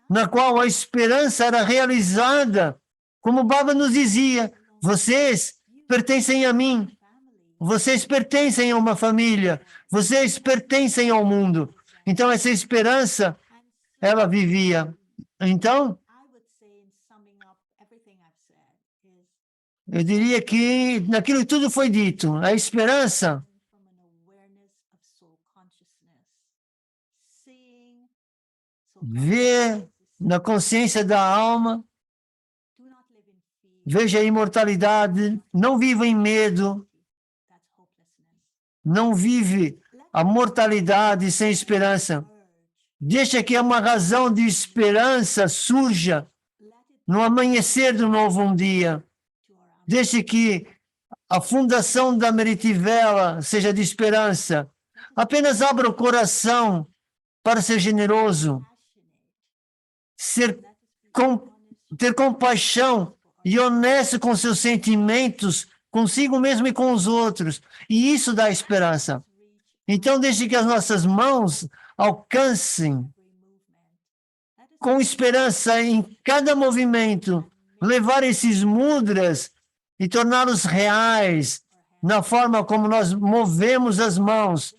na qual a esperança era realizada. Como Baba nos dizia, vocês pertencem a mim. Vocês pertencem a uma família, vocês pertencem ao mundo. Então, essa esperança, ela vivia. Então, eu diria que naquilo que tudo foi dito, a esperança vê na consciência da alma, veja a imortalidade, não viva em medo, não vive a mortalidade sem esperança. Deixa que uma razão de esperança surja no amanhecer do novo dia. Deixe que a fundação da Meritivela seja de esperança. Apenas abra o coração para ser generoso, ter compaixão e honesto com seus sentimentos, consigo mesmo e com os outros. E isso dá esperança. Então, deixe que as nossas mãos alcancem com esperança em cada movimento, levar esses mudras e torná-los reais na forma como nós movemos as mãos,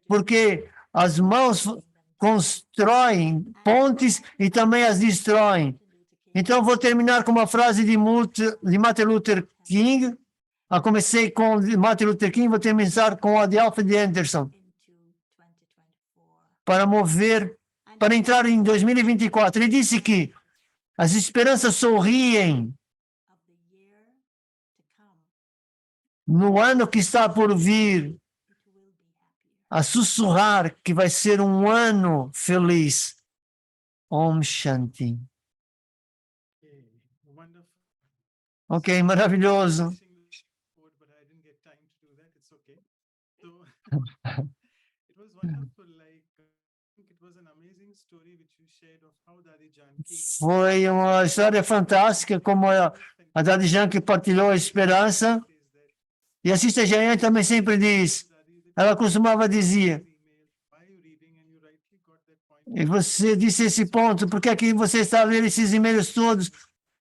porque as mãos constroem pontes e também as destroem. Então, vou terminar com uma frase de Martin Luther King. Eu comecei com Martin Luther King, vou terminar com a de Alfred Anderson. Para entrar em 2024. Ele disse que as esperanças sorriem no ano que está por vir, a sussurrar que vai ser um ano feliz. Om Shanti. Ok, maravilhoso. Foi uma história fantástica, como a Dadi Janki partilhou a esperança. E a Sister Jayan também sempre diz, ela costumava dizer, e você disse esse ponto, por que é que você está lendo esses e-mails todos?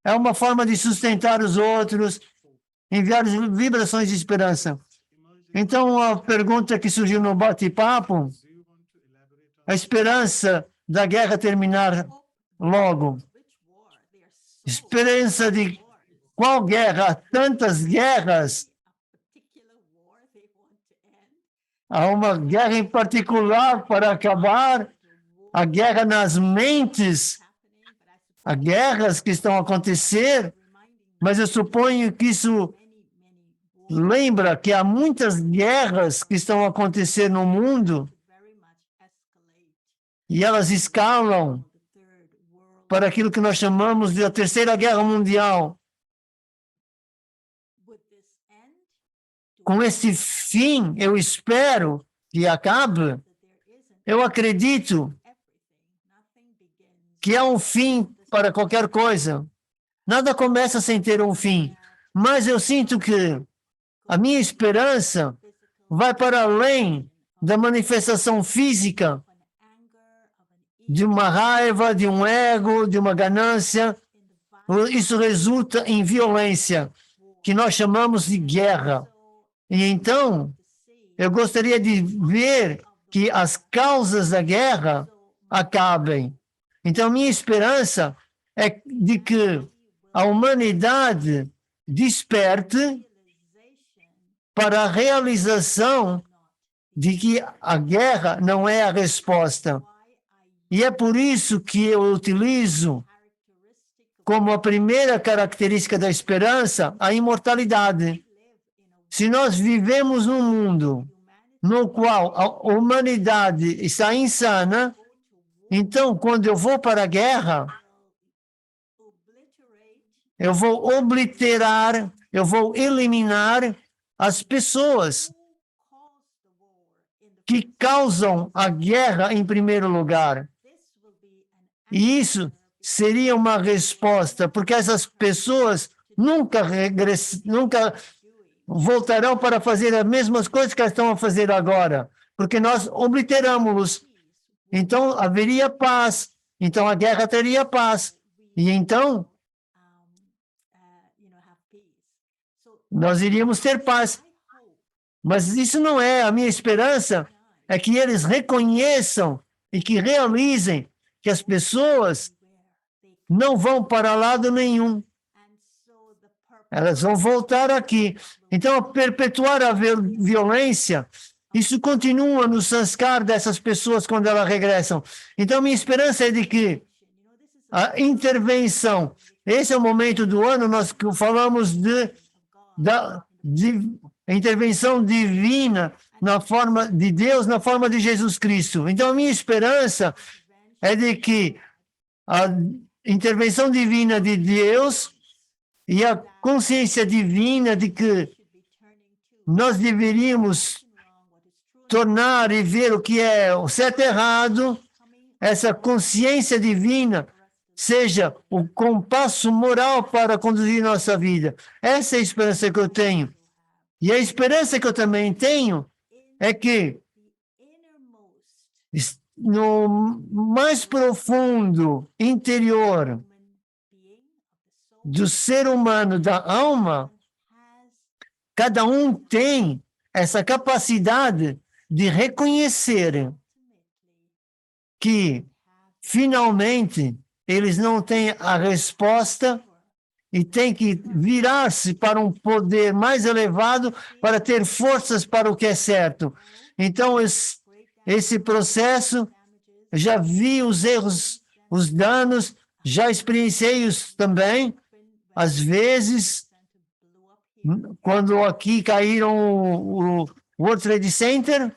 É uma forma de sustentar os outros, enviar vibrações de esperança. Então, a pergunta que surgiu no bate-papo, a esperança da guerra terminar logo. Esperança de qual guerra? Há tantas guerras. Há uma guerra em particular para acabar, a guerra nas mentes, há guerras que estão a acontecer, mas eu suponho que isso lembra que há muitas guerras que estão a acontecer no mundo e elas escalam para aquilo que nós chamamos de a Terceira Guerra Mundial. Com esse fim, eu espero que acabe. Eu acredito que há um fim para qualquer coisa. Nada começa sem ter um fim. Mas eu sinto que a minha esperança vai para além da manifestação física de uma raiva, de um ego, de uma ganância. Isso resulta em violência, que nós chamamos de guerra. E então, eu gostaria de ver que as causas da guerra acabem. Então, minha esperança é de que a humanidade desperte para a realização de que a guerra não é a resposta. E é por isso que eu utilizo como a primeira característica da esperança a imortalidade. Se nós vivemos num mundo no qual a humanidade está insana, então, quando eu vou para a guerra, eu vou obliterar, eu vou eliminar as pessoas que causam a guerra em primeiro lugar. E isso seria uma resposta, porque essas pessoas nunca voltarão para fazer as mesmas coisas que elas estão a fazer agora, porque nós obliteramos-los. Então, haveria paz. Então, a guerra teria paz. E então, nós iríamos ter paz. Mas isso não é. A minha esperança é que eles reconheçam e que realizem que as pessoas não vão para lado nenhum. Elas vão voltar aqui. Então, a perpetuar a violência, isso continua no sanskar dessas pessoas quando elas regressam. Então, minha esperança é de que a intervenção, esse é o momento do ano, nós falamos de intervenção divina na forma de Deus, na forma de Jesus Cristo. Então, a minha esperança é de que a intervenção divina de Deus e a consciência divina de que nós deveríamos tornar e ver o que é o certo e errado, essa consciência divina seja o compasso moral para conduzir nossa vida. Essa é a esperança que eu tenho. E a esperança que eu também tenho é que no mais profundo interior do ser humano, da alma, cada um tem essa capacidade de reconhecer que, finalmente, eles não têm a resposta e têm que virar-se para um poder mais elevado para ter forças para o que é certo. Então, esse processo, já vi os erros, os danos, já experienciei-os também. Às vezes, quando aqui caíram o World Trade Center,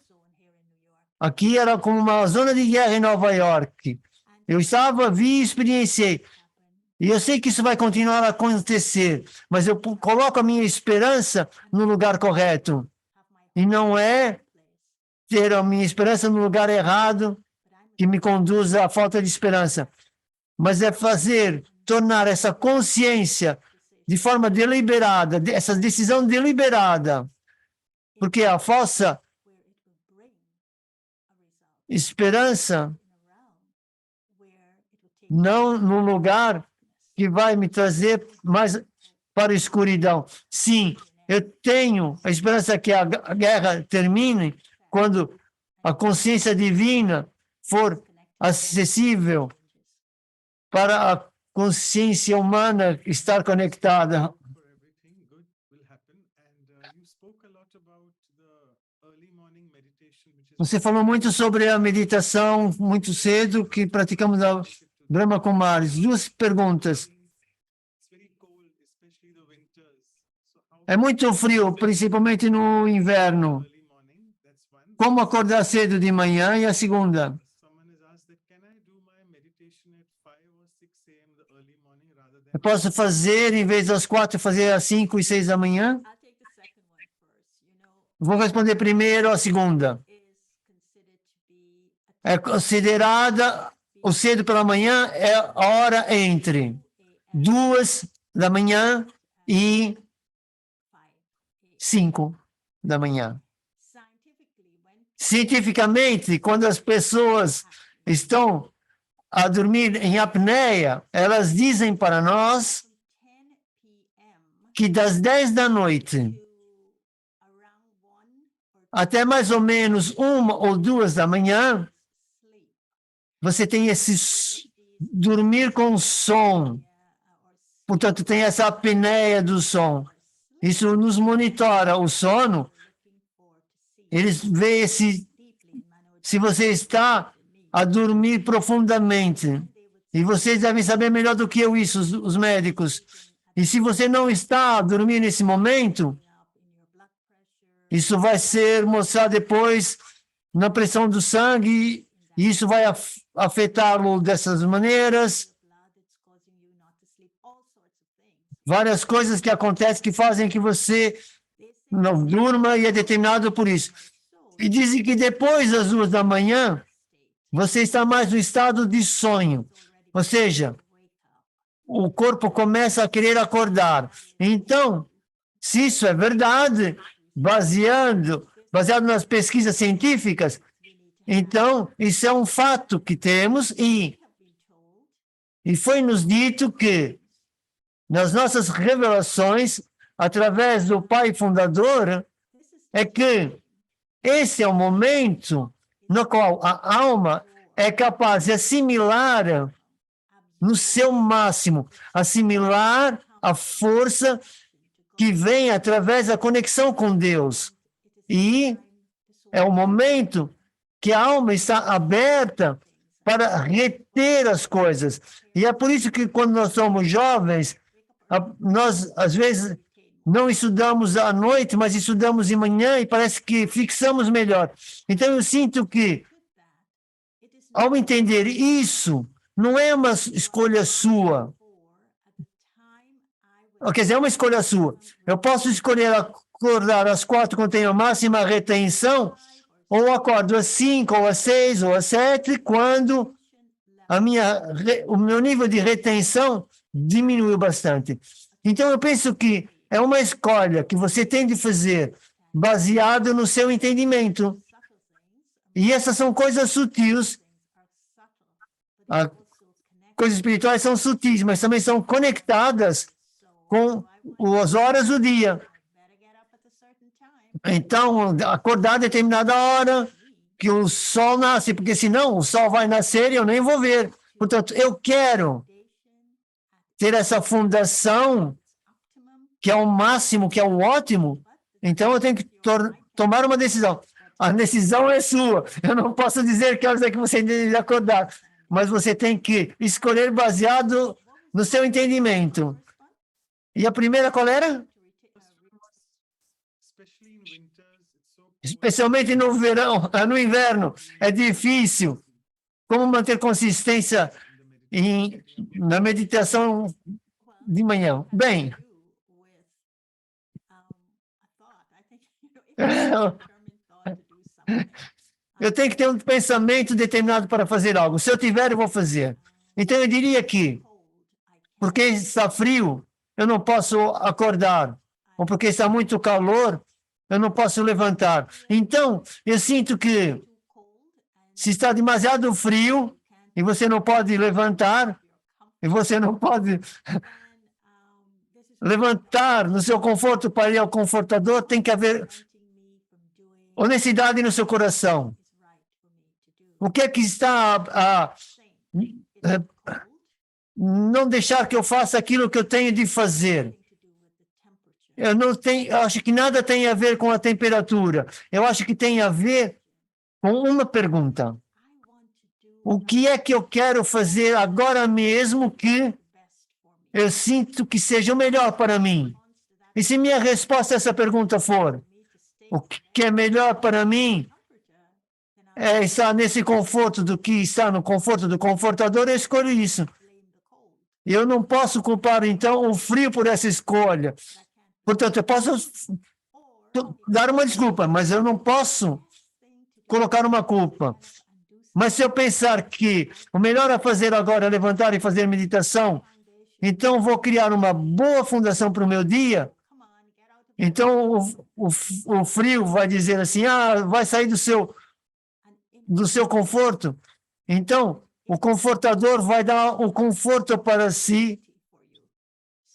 aqui era como uma zona de guerra em Nova York. Eu vi e experienciei. E eu sei que isso vai continuar a acontecer, mas eu coloco a minha esperança no lugar correto. E não é ter a minha esperança no lugar errado que me conduz à falta de esperança, mas é tornar essa consciência de forma deliberada, essa decisão deliberada, porque a falsa esperança não no lugar que vai me trazer mais para a escuridão. Sim, eu tenho a esperança que a guerra termine quando a consciência divina for acessível para a consciência humana estar conectada. Você falou muito sobre a meditação muito cedo que praticamos Brahma Kumaris, duas perguntas. É muito frio, principalmente no inverno. Como acordar cedo de manhã? E a segunda? Eu posso fazer, em vez das 4, fazer às 5 e 6 da manhã? Vou responder primeiro a segunda. É considerada, o cedo pela manhã é a hora entre 2 da manhã e 5 da manhã. Cientificamente, quando as pessoas estão a dormir em apneia, elas dizem para nós que das 10 da noite até mais ou menos 1 ou 2 da manhã, você tem esse dormir com som. Portanto, tem essa apneia do som. Isso nos monitora o sono. Eles veem se você está a dormir profundamente. E vocês devem saber melhor do que eu isso, os médicos. E se você não está a dormir nesse momento, isso vai ser mostrado depois na pressão do sangue, e isso vai afetá-lo dessas maneiras. Várias coisas que acontecem que fazem que você não durma e é determinado por isso. E dizem que depois das 2 da manhã, você está mais no estado de sonho. Ou seja, o corpo começa a querer acordar. Então, se isso é verdade, baseado nas pesquisas científicas, então isso é um fato que temos e foi nos dito que nas nossas revelações, através do Pai Fundador, é que esse é o momento no qual a alma é capaz de assimilar no seu máximo, assimilar a força que vem através da conexão com Deus. E é o momento que a alma está aberta para reter as coisas. E é por isso que quando nós somos jovens, nós às vezes não estudamos à noite, mas estudamos de manhã e parece que fixamos melhor. Então eu sinto que, ao entender isso, não é uma escolha sua. Quer dizer, é uma escolha sua. Eu posso escolher acordar às 4 quando tenho a máxima retenção, ou acordo às 5, ou às 6, ou às 7, quando o meu nível de retenção diminuiu bastante. Então, eu penso que é uma escolha que você tem de fazer baseado no seu entendimento. E essas são coisas sutis. Coisas espirituais são sutis, mas também são conectadas com as horas do dia. Então, acordar a determinada hora, que o sol nasce, porque senão o sol vai nascer e eu nem vou ver. Portanto, eu quero ter essa fundação, que é o máximo, que é o ótimo, então eu tenho que tomar uma decisão. A decisão é sua. Eu não posso dizer que horas é que você deve acordar, mas você tem que escolher baseado no seu entendimento. E a primeira qual era? Especialmente no verão, no inverno, é difícil. Como manter consistência na meditação de manhã? Bem, eu tenho que ter um pensamento determinado para fazer algo. Se eu tiver, eu vou fazer. Então, eu diria que, porque está frio, eu não posso acordar. Ou porque está muito calor, eu não posso levantar. Então, eu sinto que se está demasiado frio e você não pode levantar, e você não pode levantar no seu conforto para ir ao confortador, tem que haver honestidade no seu coração. O que é que está a não deixar que eu faça aquilo que eu tenho de fazer? Eu acho que nada tem a ver com a temperatura. Eu acho que tem a ver com uma pergunta. O que é que eu quero fazer agora mesmo que eu sinto que seja o melhor para mim? E se minha resposta a essa pergunta for, o que é melhor para mim é estar nesse conforto do que estar no conforto do confortador, eu escolho isso. Eu não posso culpar, então, o frio por essa escolha. Portanto, eu posso dar uma desculpa, mas eu não posso colocar uma culpa. Mas se eu pensar que o melhor a fazer agora é levantar e fazer meditação, então vou criar uma boa fundação para o meu dia, então o frio vai dizer assim, vai sair do seu conforto. Então, o confortador vai dar o conforto para si,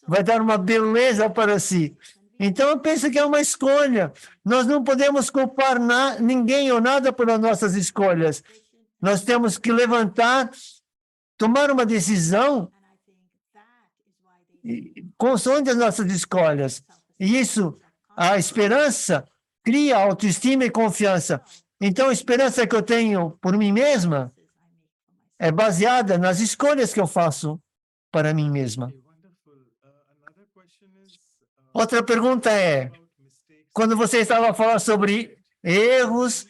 vai dar uma beleza para si. Então, eu penso que é uma escolha. Nós não podemos culpar ninguém ou nada pelas nossas escolhas. Nós temos que levantar, tomar uma decisão consoante as nossas escolhas. E isso, a esperança, cria autoestima e confiança. Então, a esperança que eu tenho por mim mesma é baseada nas escolhas que eu faço para mim mesma. Outra pergunta é, quando você estava falando sobre erros,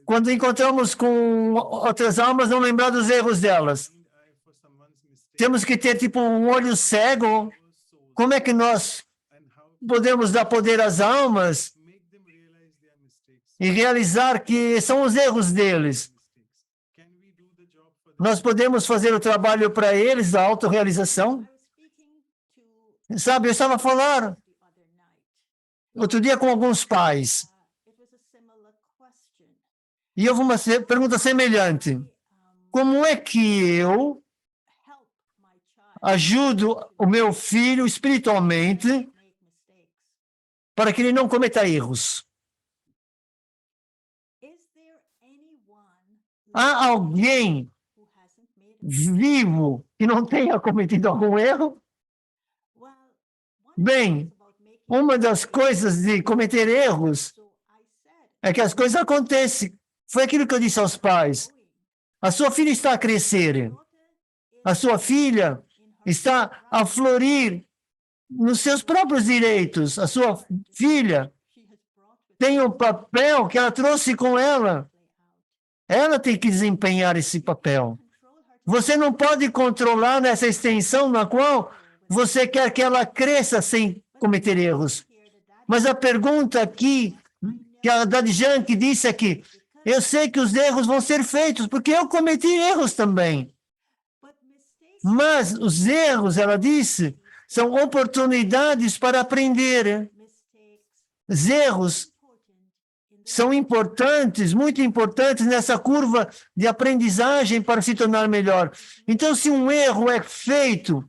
quando encontramos com outras almas, não lembrar dos erros delas. Temos que ter tipo um olho cego. Como é que nós podemos dar poder às almas e realizar que são os erros deles? Nós podemos fazer o trabalho para eles, da autorrealização? Sabe, eu estava falando outro dia com alguns pais. E houve uma pergunta semelhante. Como é que eu ajudo o meu filho espiritualmente para que ele não cometa erros? Há alguém vivo que não tenha cometido algum erro? Bem, uma das coisas de cometer erros é que as coisas acontecem. Foi aquilo que eu disse aos pais. A sua filha está a crescer. A sua filha está a florir nos seus próprios direitos. A sua filha tem um papel que ela trouxe com ela. Ela tem que desempenhar esse papel. Você não pode controlar nessa extensão na qual você quer que ela cresça sem cometer erros. Mas a pergunta aqui, que a Dadjank disse aqui, eu sei que os erros vão ser feitos, porque eu cometi erros também. Mas os erros, ela disse, são oportunidades para aprender. Os erros são importantes, muito importantes nessa curva de aprendizagem para se tornar melhor. Então, se um erro é feito,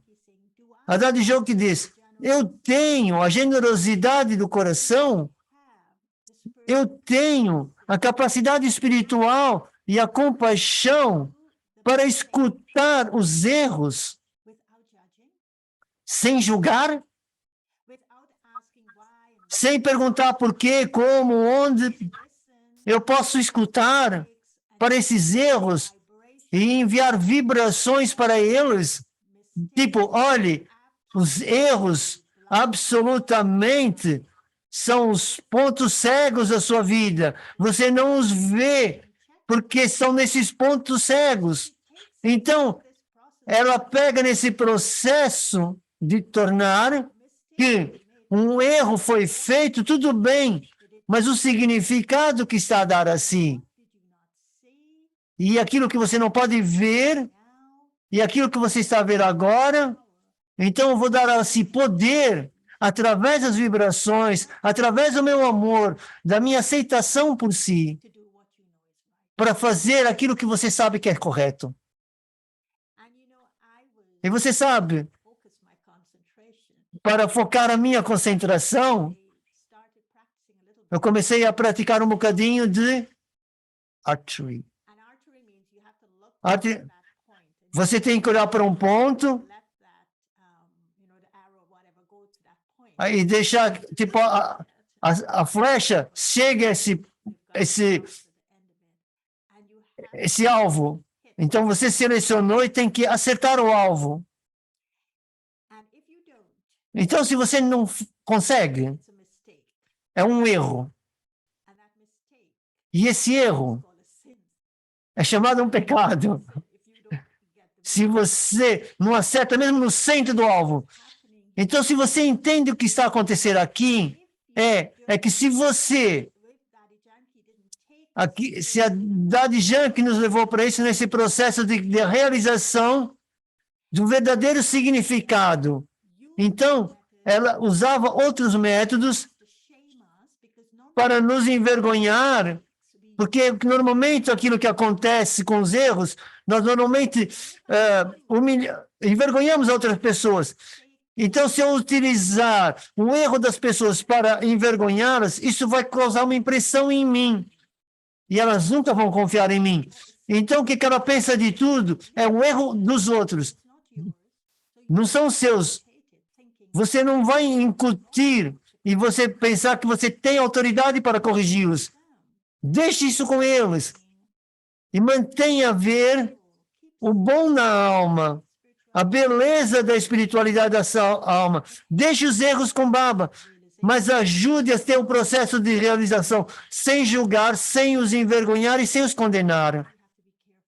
a Dadjank diz, eu tenho a generosidade do coração, eu tenho a capacidade espiritual e a compaixão para escutar os erros sem julgar, sem perguntar por quê, como, onde. Eu posso escutar para esses erros e enviar vibrações para eles, tipo, olhe, os erros absolutamente são os pontos cegos da sua vida. Você não os vê porque são nesses pontos cegos. Então, ela pega nesse processo de tornar que um erro foi feito, tudo bem, mas o significado que está a dar assim, e aquilo que você não pode ver, e aquilo que você está a ver agora, então eu vou dar esse poder através das vibrações, através do meu amor, da minha aceitação por si, para fazer aquilo que você sabe que é correto. E você sabe, para focar a minha concentração, eu comecei a praticar um bocadinho de archery. Você tem que olhar para um ponto e deixar, tipo, a flecha chega a esse alvo. Então, você selecionou e tem que acertar o alvo. Então, se você não consegue, é um erro. E esse erro é chamado um pecado. Se você não acerta mesmo no centro do alvo. Então, se você entende o que está acontecendo aqui, é que se você... Aqui, se a Dadi Jan que nos levou para isso, nesse processo de realização de um verdadeiro significado. Então, ela usava outros métodos para nos envergonhar, porque normalmente aquilo que acontece com os erros, nós normalmente envergonhamos outras pessoas. Então, se eu utilizar o erro das pessoas para envergonhá-las, isso vai causar uma impressão em mim. E elas nunca vão confiar em mim. Então, o que ela pensa de tudo é o erro dos outros. Não são seus. Você não vai incutir e você pensar que você tem autoridade para corrigi-los. Deixe isso com eles. E mantenha ver o bom na alma, a beleza da espiritualidade da alma. Deixe os erros com Baba, mas ajude a ter um processo de realização sem julgar, sem os envergonhar e sem os condenar.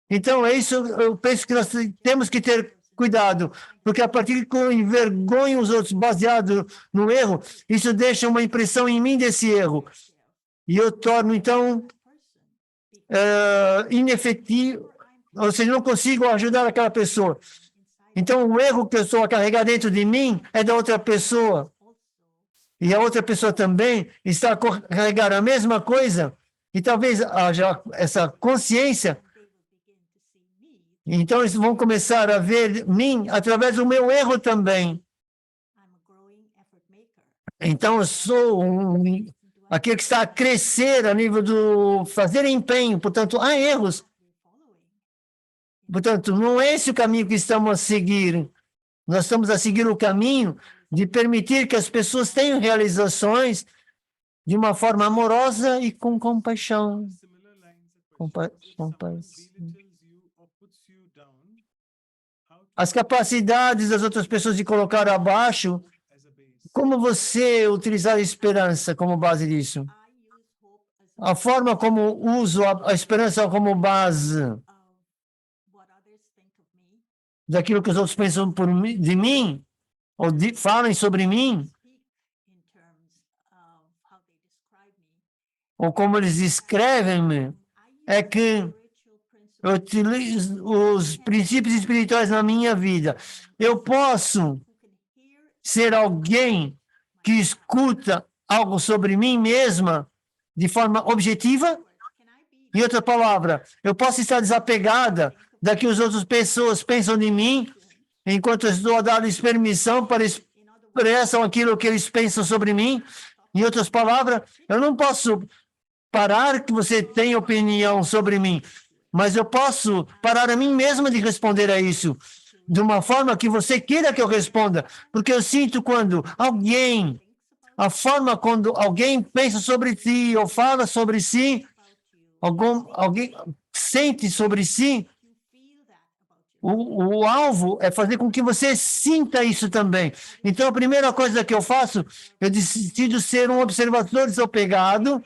Então, é isso, eu penso que nós temos que ter cuidado, porque a partir que eu envergonho os outros baseado no erro, isso deixa uma impressão em mim desse erro. E eu torno, então, inefetivo, ou seja, não consigo ajudar aquela pessoa. Então, o erro que eu estou a carregar dentro de mim é da outra pessoa. E a outra pessoa também está a carregar a mesma coisa, e talvez haja essa consciência. Então, eles vão começar a ver mim através do meu erro também. Então, eu sou aquele que está a crescer a nível do fazer empenho. Portanto, há erros. Portanto, não é esse o caminho que estamos a seguir. Nós estamos a seguir o caminho de permitir que as pessoas tenham realizações de uma forma amorosa e com compaixão. As capacidades das outras pessoas de colocar abaixo, como você utilizar a esperança como base disso? A forma como uso a esperança como base daquilo que os outros pensam de mim, ou falem sobre mim, ou como eles descrevem-me, é que eu utilizo os princípios espirituais na minha vida. Eu posso ser alguém que escuta algo sobre mim mesma de forma objetiva? Em outra palavra, eu posso estar desapegada da que as outras pessoas pensam de mim, enquanto eu estou a dar-lhes permissão para expressar aquilo que eles pensam sobre mim. Em outras palavras, eu não posso parar que você tenha opinião sobre mim, mas eu posso parar a mim mesma de responder a isso de uma forma que você queira que eu responda, porque eu sinto quando a forma quando alguém pensa sobre si ou fala sobre si, alguém sente sobre si, o alvo é fazer com que você sinta isso também. Então, a primeira coisa que eu faço, eu decido ser um observador desapegado,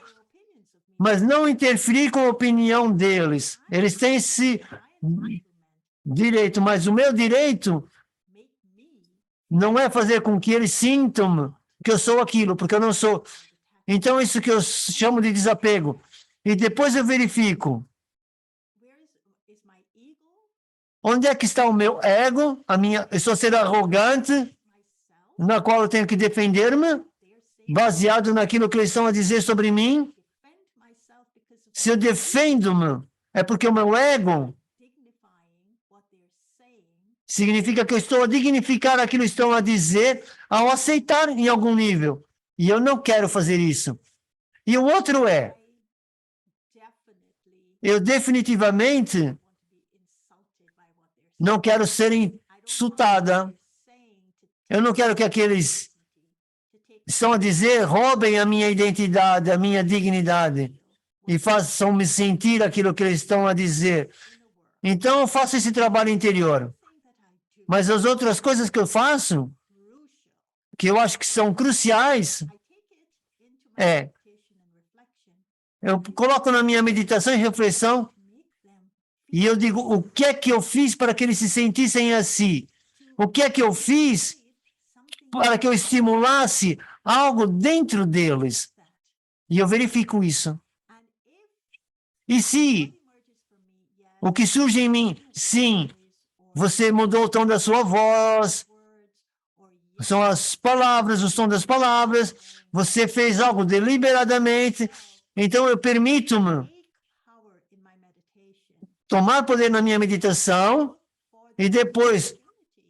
mas não interferir com a opinião deles. Eles têm esse direito, mas o meu direito não é fazer com que eles sintam que eu sou aquilo, porque eu não sou. Então, isso que eu chamo de desapego. E depois eu verifico. Onde é que está o meu ego? Eu sou ser arrogante, na qual eu tenho que defender-me, baseado naquilo que eles estão a dizer sobre mim. Se eu defendo-me, é porque o meu ego significa que eu estou a dignificar aquilo que estão a dizer ao aceitar em algum nível. E eu não quero fazer isso. E o outro é, eu definitivamente não quero ser insultada. Eu não quero que aqueles estão a dizer roubem a minha identidade, a minha dignidade. e façam-me sentir aquilo que eles estão a dizer. Então, eu faço esse trabalho interior. Mas as outras coisas que eu faço, que eu acho que são cruciais, eu coloco na minha meditação e reflexão e eu digo, o que é que eu fiz para que eles se sentissem assim? O que é que eu fiz para que eu estimulasse algo dentro deles? E eu verifico isso. E se o que surge em mim, sim, você mudou o tom da sua voz, são as palavras, o som das palavras, você fez algo deliberadamente, então eu permito-me tomar poder na minha meditação e depois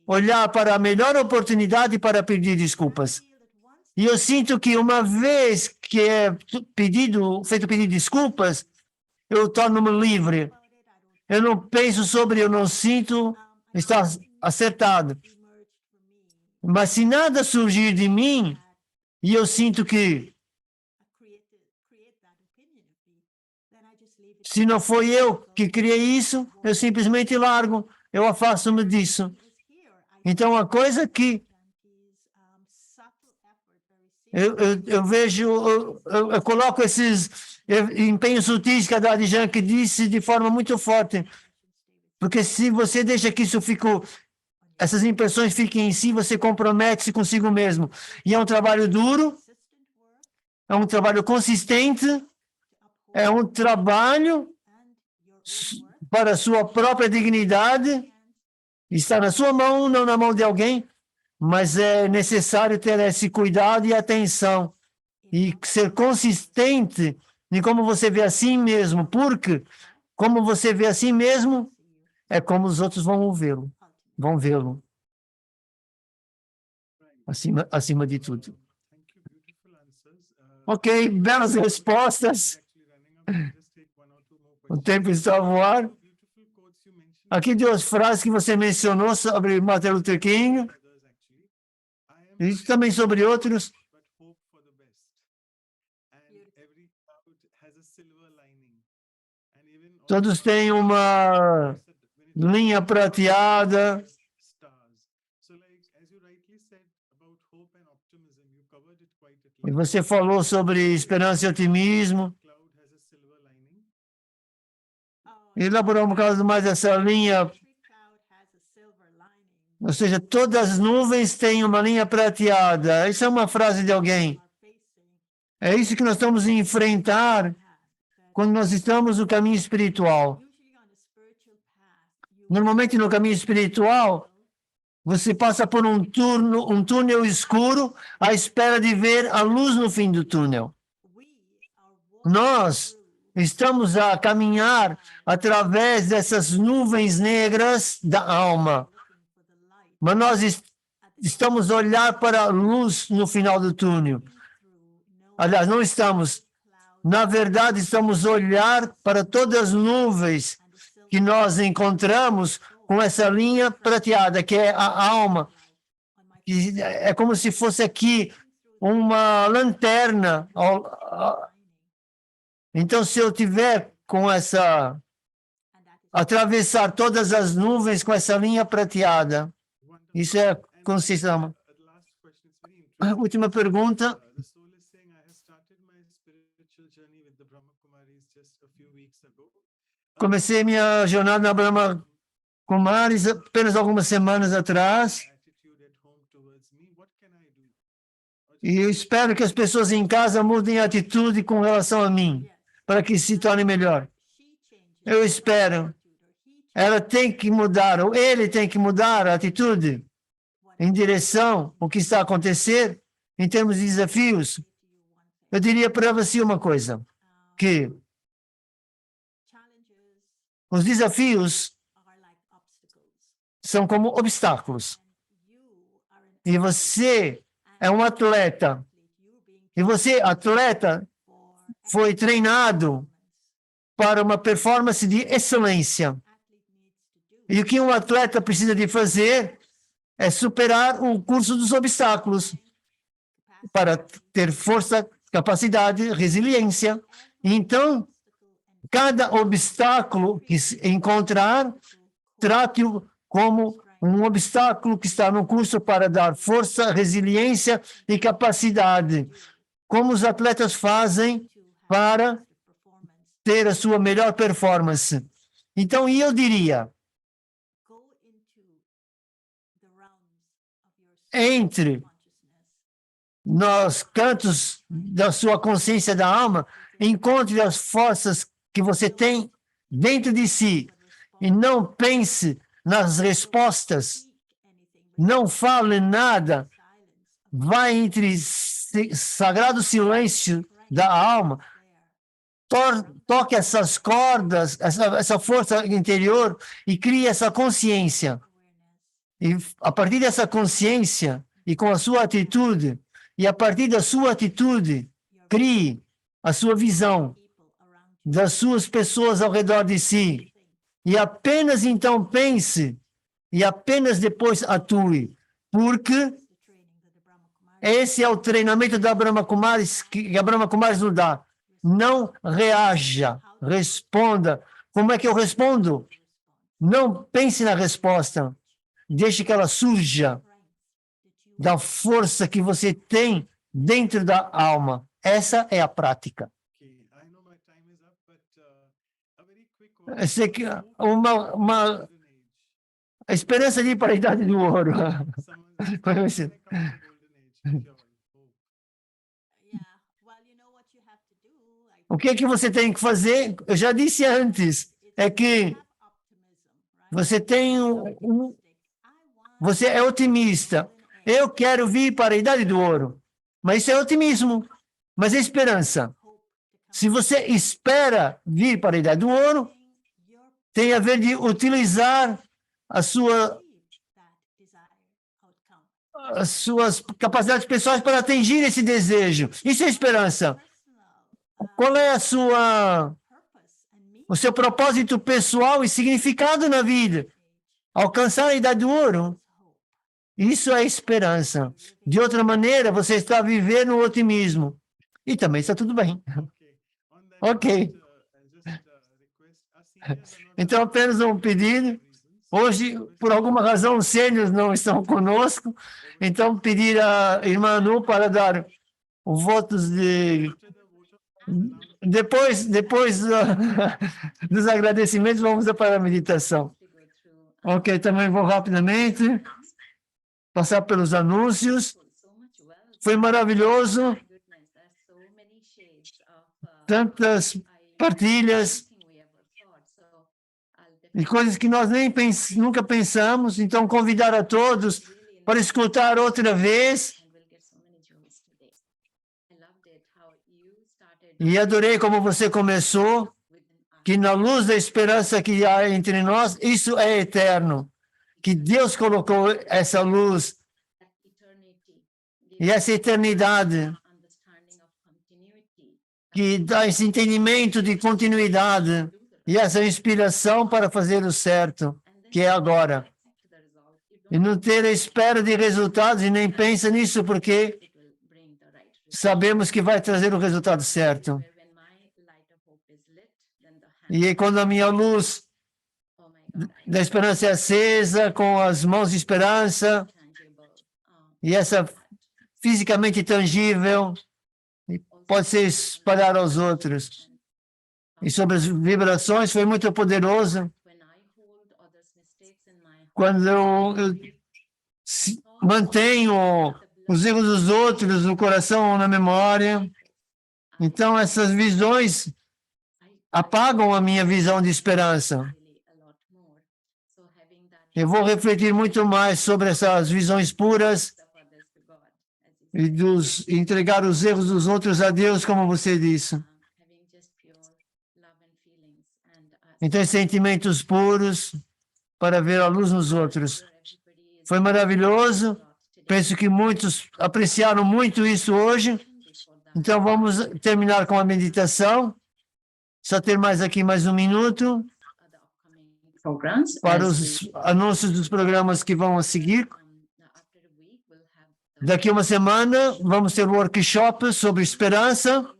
olhar para a melhor oportunidade para pedir desculpas. E eu sinto que uma vez que é feito pedido de desculpas, eu torno-me livre. Eu não penso sobre, eu não sinto, está acertado. Mas se nada surgir de mim, e eu sinto que se não foi eu que criei isso, eu simplesmente largo, eu afasto-me disso. Então, a coisa que eu vejo, eu coloco esses empenhos sutis que a Dadi Jank disse de forma muito forte, porque se você deixa que isso fique, essas impressões fiquem em si, você compromete-se consigo mesmo. E é um trabalho duro, é um trabalho consistente, é um trabalho para a sua própria dignidade, está na sua mão, não na mão de alguém, mas é necessário ter esse cuidado e atenção e ser consistente em como você vê a si mesmo, porque como você vê a si mesmo é como os outros vão vê-lo, acima de tudo. Ok, belas respostas. O tempo está a voar. Aqui duas frases que você mencionou sobre Martin Luther King. E também sobre outros. Todos têm uma linha prateada. E você falou sobre esperança e otimismo. Elaborou um caso mais essa linha. Ou seja, todas as nuvens têm uma linha prateada. Isso é uma frase de alguém. É isso que nós estamos a enfrentar quando nós estamos no caminho espiritual. Normalmente, no caminho espiritual, você passa por um túnel escuro à espera de ver a luz no fim do túnel. Nós estamos a caminhar através dessas nuvens negras da alma. Mas nós estamos a olhar para a luz no final do túnel. Aliás, não estamos. Na verdade, estamos a olhar para todas as nuvens que nós encontramos com essa linha prateada, que é a alma. E é como se fosse aqui uma lanterna. Então, se eu tiver com essa... atravessar todas as nuvens com essa linha prateada, isso é consistência. A última pergunta. Comecei minha jornada na Brahma Kumaris apenas algumas semanas atrás. E eu espero que as pessoas em casa mudem a atitude com relação a mim, para que se torne melhor. Eu espero. Ela tem que mudar, ou ele tem que mudar a atitude em direção ao que está a acontecer em termos de desafios. Eu diria para você uma coisa, que os desafios são como obstáculos. E você é um atleta. E você, atleta, foi treinado para uma performance de excelência. E o que um atleta precisa de fazer é superar o curso dos obstáculos para ter força, capacidade, resiliência. Então, cada obstáculo que se encontrar, trate-o como um obstáculo que está no curso para dar força, resiliência e capacidade. Como os atletas fazem para ter a sua melhor performance. Então, eu diria, entre nos cantos da sua consciência da alma, encontre as forças que você tem dentro de si e não pense nas respostas, não fale nada, vá entre sagrado silêncio da alma, toque essas cordas, essa força interior e crie essa consciência. E a partir dessa consciência e com a sua atitude, e a partir da sua atitude, crie a sua visão das suas pessoas ao redor de si. E apenas então pense e apenas depois atue, porque esse é o treinamento da Brahma Kumaris que a Brahma Kumaris nos dá. Não reaja, responda. Como é que eu respondo? Não pense na resposta. Deixe que ela surja da força que você tem dentro da alma. Essa é a prática. Eu sei que a esperança de ir para a idade do ouro. O que é que você tem que fazer? Eu já disse antes, é que você tem você é otimista. Eu quero vir para a idade do ouro. Mas isso é otimismo. Mas é esperança. Se você espera vir para a idade do ouro, tem a ver de utilizar as suas capacidades pessoais para atingir esse desejo. Isso é esperança. Qual é o seu propósito pessoal e significado na vida? Alcançar a idade do ouro. Isso é esperança. De outra maneira, você está vivendo no otimismo. E também está tudo bem. Ok. Então, apenas um pedido. Hoje, por alguma razão, os sêniores não estão conosco. Então, pedir à irmã Anu para dar votos de... Depois dos agradecimentos, vamos para a meditação. Ok, também vou rapidamente passar pelos anúncios. Foi maravilhoso. Tantas partilhas e coisas que nós nem nunca pensamos. Então, convidar a todos para escutar outra vez. E adorei como você começou, que na luz da esperança que há entre nós, isso é eterno. Que Deus colocou essa luz e essa eternidade que dá esse entendimento de continuidade e essa inspiração para fazer o certo, que é agora. E não ter a espera de resultados e nem pensa nisso, porque sabemos que vai trazer o resultado certo. E quando a minha luz da esperança é acesa, com as mãos de esperança, e essa fisicamente tangível, pode ser espalhar aos outros. E sobre as vibrações, foi muito poderoso. Quando eu mantenho os erros dos outros no coração ou na memória, então essas visões apagam a minha visão de esperança. Eu vou refletir muito mais sobre essas visões puras e entregar os erros dos outros a Deus, como você disse. Então, sentimentos puros para ver a luz nos outros. Foi maravilhoso. Penso que muitos apreciaram muito isso hoje. Então, vamos terminar com a meditação. Só ter mais um minuto para os anúncios dos programas que vão a seguir. Daqui a uma semana, vamos ter um workshop sobre esperança.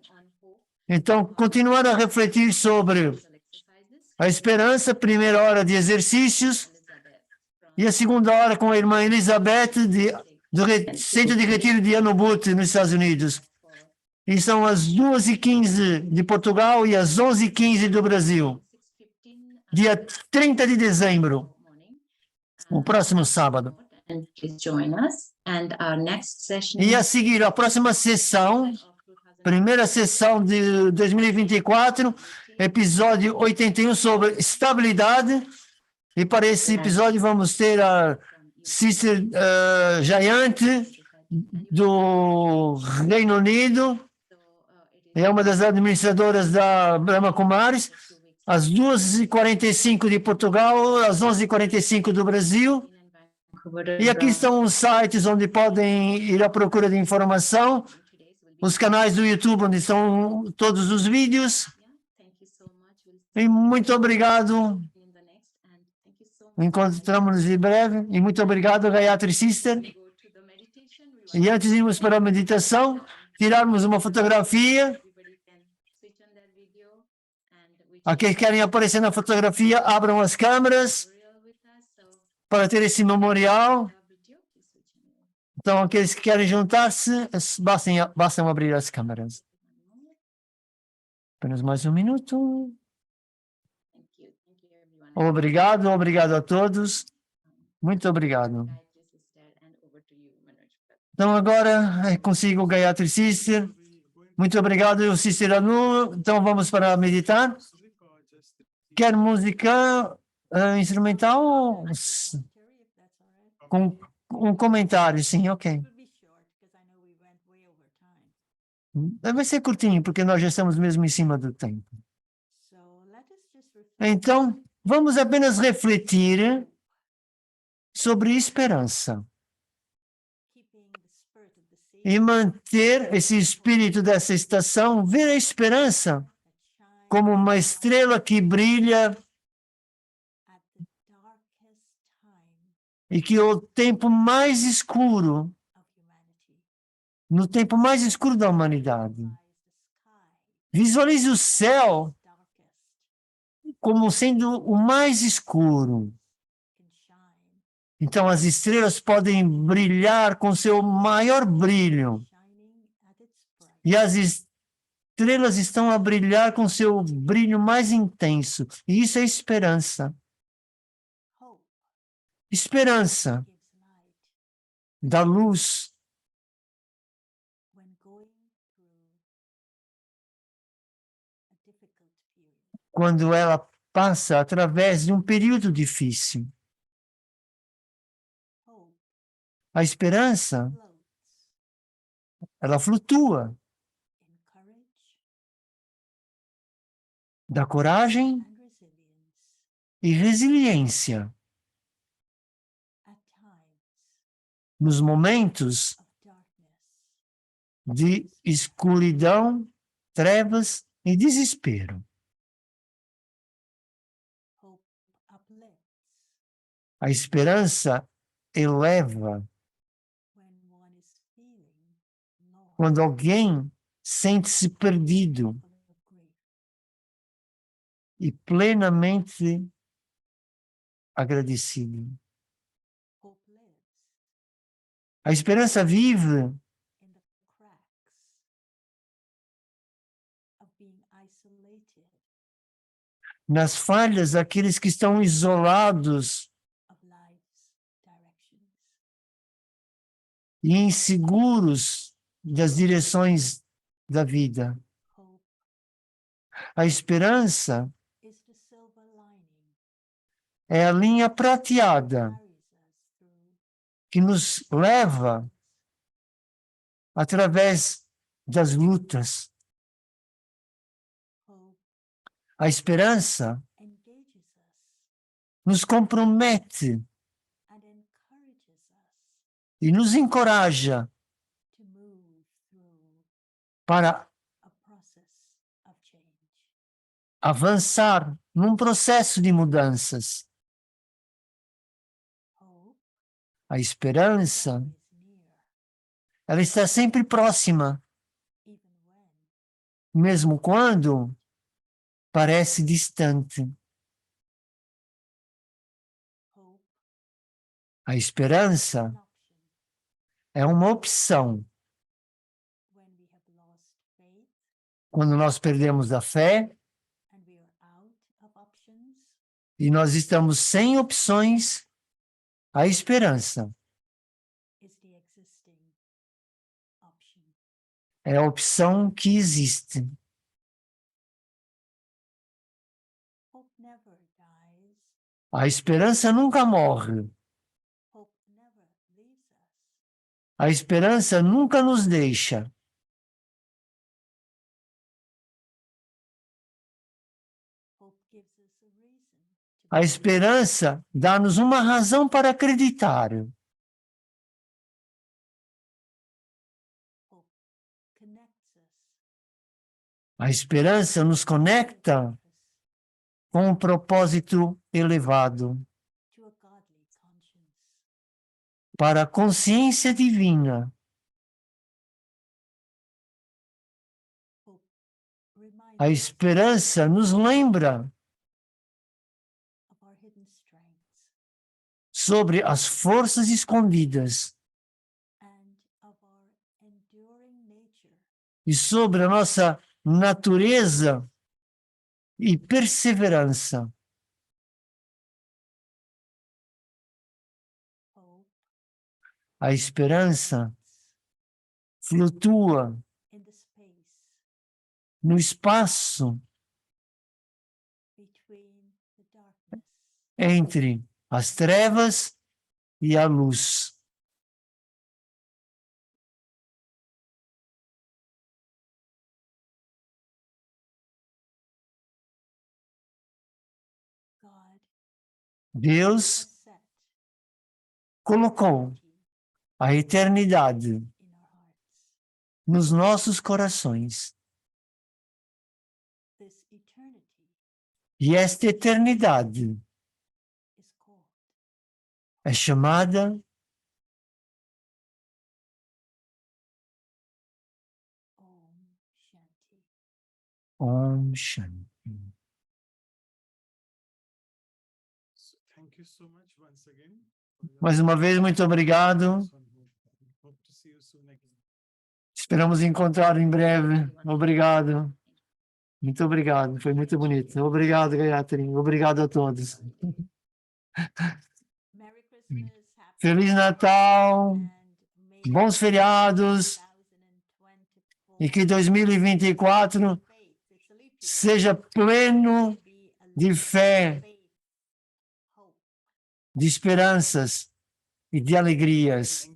Então, continuar a refletir sobre a esperança, primeira hora de exercícios, e a segunda hora com a irmã Elizabeth, do Centro de Retiro de Anubut, nos Estados Unidos. E são as 2h15 de Portugal e as 11h15 do Brasil. Dia 30 de dezembro, o próximo sábado. E a seguir, a próxima sessão, primeira sessão de 2024, episódio 81 sobre estabilidade. E para esse episódio vamos ter a Sister Jayante, do Reino Unido, é uma das administradoras da Brahma Kumaris, às 2h45 de Portugal, às 11h45 do Brasil. E aqui estão os sites onde podem ir à procura de informação, os canais do YouTube onde estão todos os vídeos. E muito obrigado. Encontramos-nos em breve. E muito obrigado, Gayatri Sister. E antes de irmos para a meditação, tirarmos uma fotografia. Aqueles que querem aparecer na fotografia, abram as câmeras para ter esse memorial. Então, aqueles que querem juntar-se, bastam abrir as câmeras. Apenas mais um minuto. Obrigado a todos. Muito obrigado. Então, agora consigo Gayatri Sister. Muito obrigado, Sister Anu. Então, vamos para meditar. Quer música instrumental? Com um comentário, sim, ok. Vai ser curtinho, porque nós já estamos mesmo em cima do tempo. Então, vamos apenas refletir sobre esperança. E manter esse espírito dessa estação, ver a esperança como uma estrela que brilha e que o tempo mais escuro, no tempo mais escuro da humanidade, visualize o céu como sendo o mais escuro. Então, as estrelas podem brilhar com seu maior brilho. E as estrelas estão a brilhar com seu brilho mais intenso. E isso é esperança. Esperança da luz. Quando ela passa através de um período difícil. A esperança, ela flutua. Da coragem e resiliência. Nos momentos de escuridão, trevas e desespero. A esperança eleva quando alguém sente-se perdido e plenamente agradecido. A esperança vive nas falhas daqueles que estão isolados e inseguros das direções da vida. A esperança é a linha prateada que nos leva através das lutas. A esperança nos compromete e nos encoraja para avançar num processo de mudanças. A esperança, ela está sempre próxima, mesmo quando parece distante. A esperança é uma opção. Quando nós perdemos a fé e nós estamos sem opções, a esperança é a opção que existe. A esperança nunca morre. A esperança nunca nos deixa. A esperança dá-nos uma razão para acreditar. A esperança nos conecta com um propósito elevado para a consciência divina. A esperança nos lembra sobre as forças escondidas e sobre a nossa natureza e perseverança. A esperança flutua no espaço entre as trevas e a luz. Deus colocou a eternidade nos nossos corações. E esta eternidade é chamada Om Shanti. Thank you so much once again. Mais uma vez, muito obrigado. Hope to see you soon again. Esperamos encontrar em breve. Obrigado. Muito obrigado. Foi muito bonito. Obrigado, Gayatri. Obrigado a todos. Feliz Natal. Bons feriados. E que 2024 seja pleno de fé, de esperanças e de alegrias.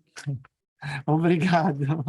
Obrigado.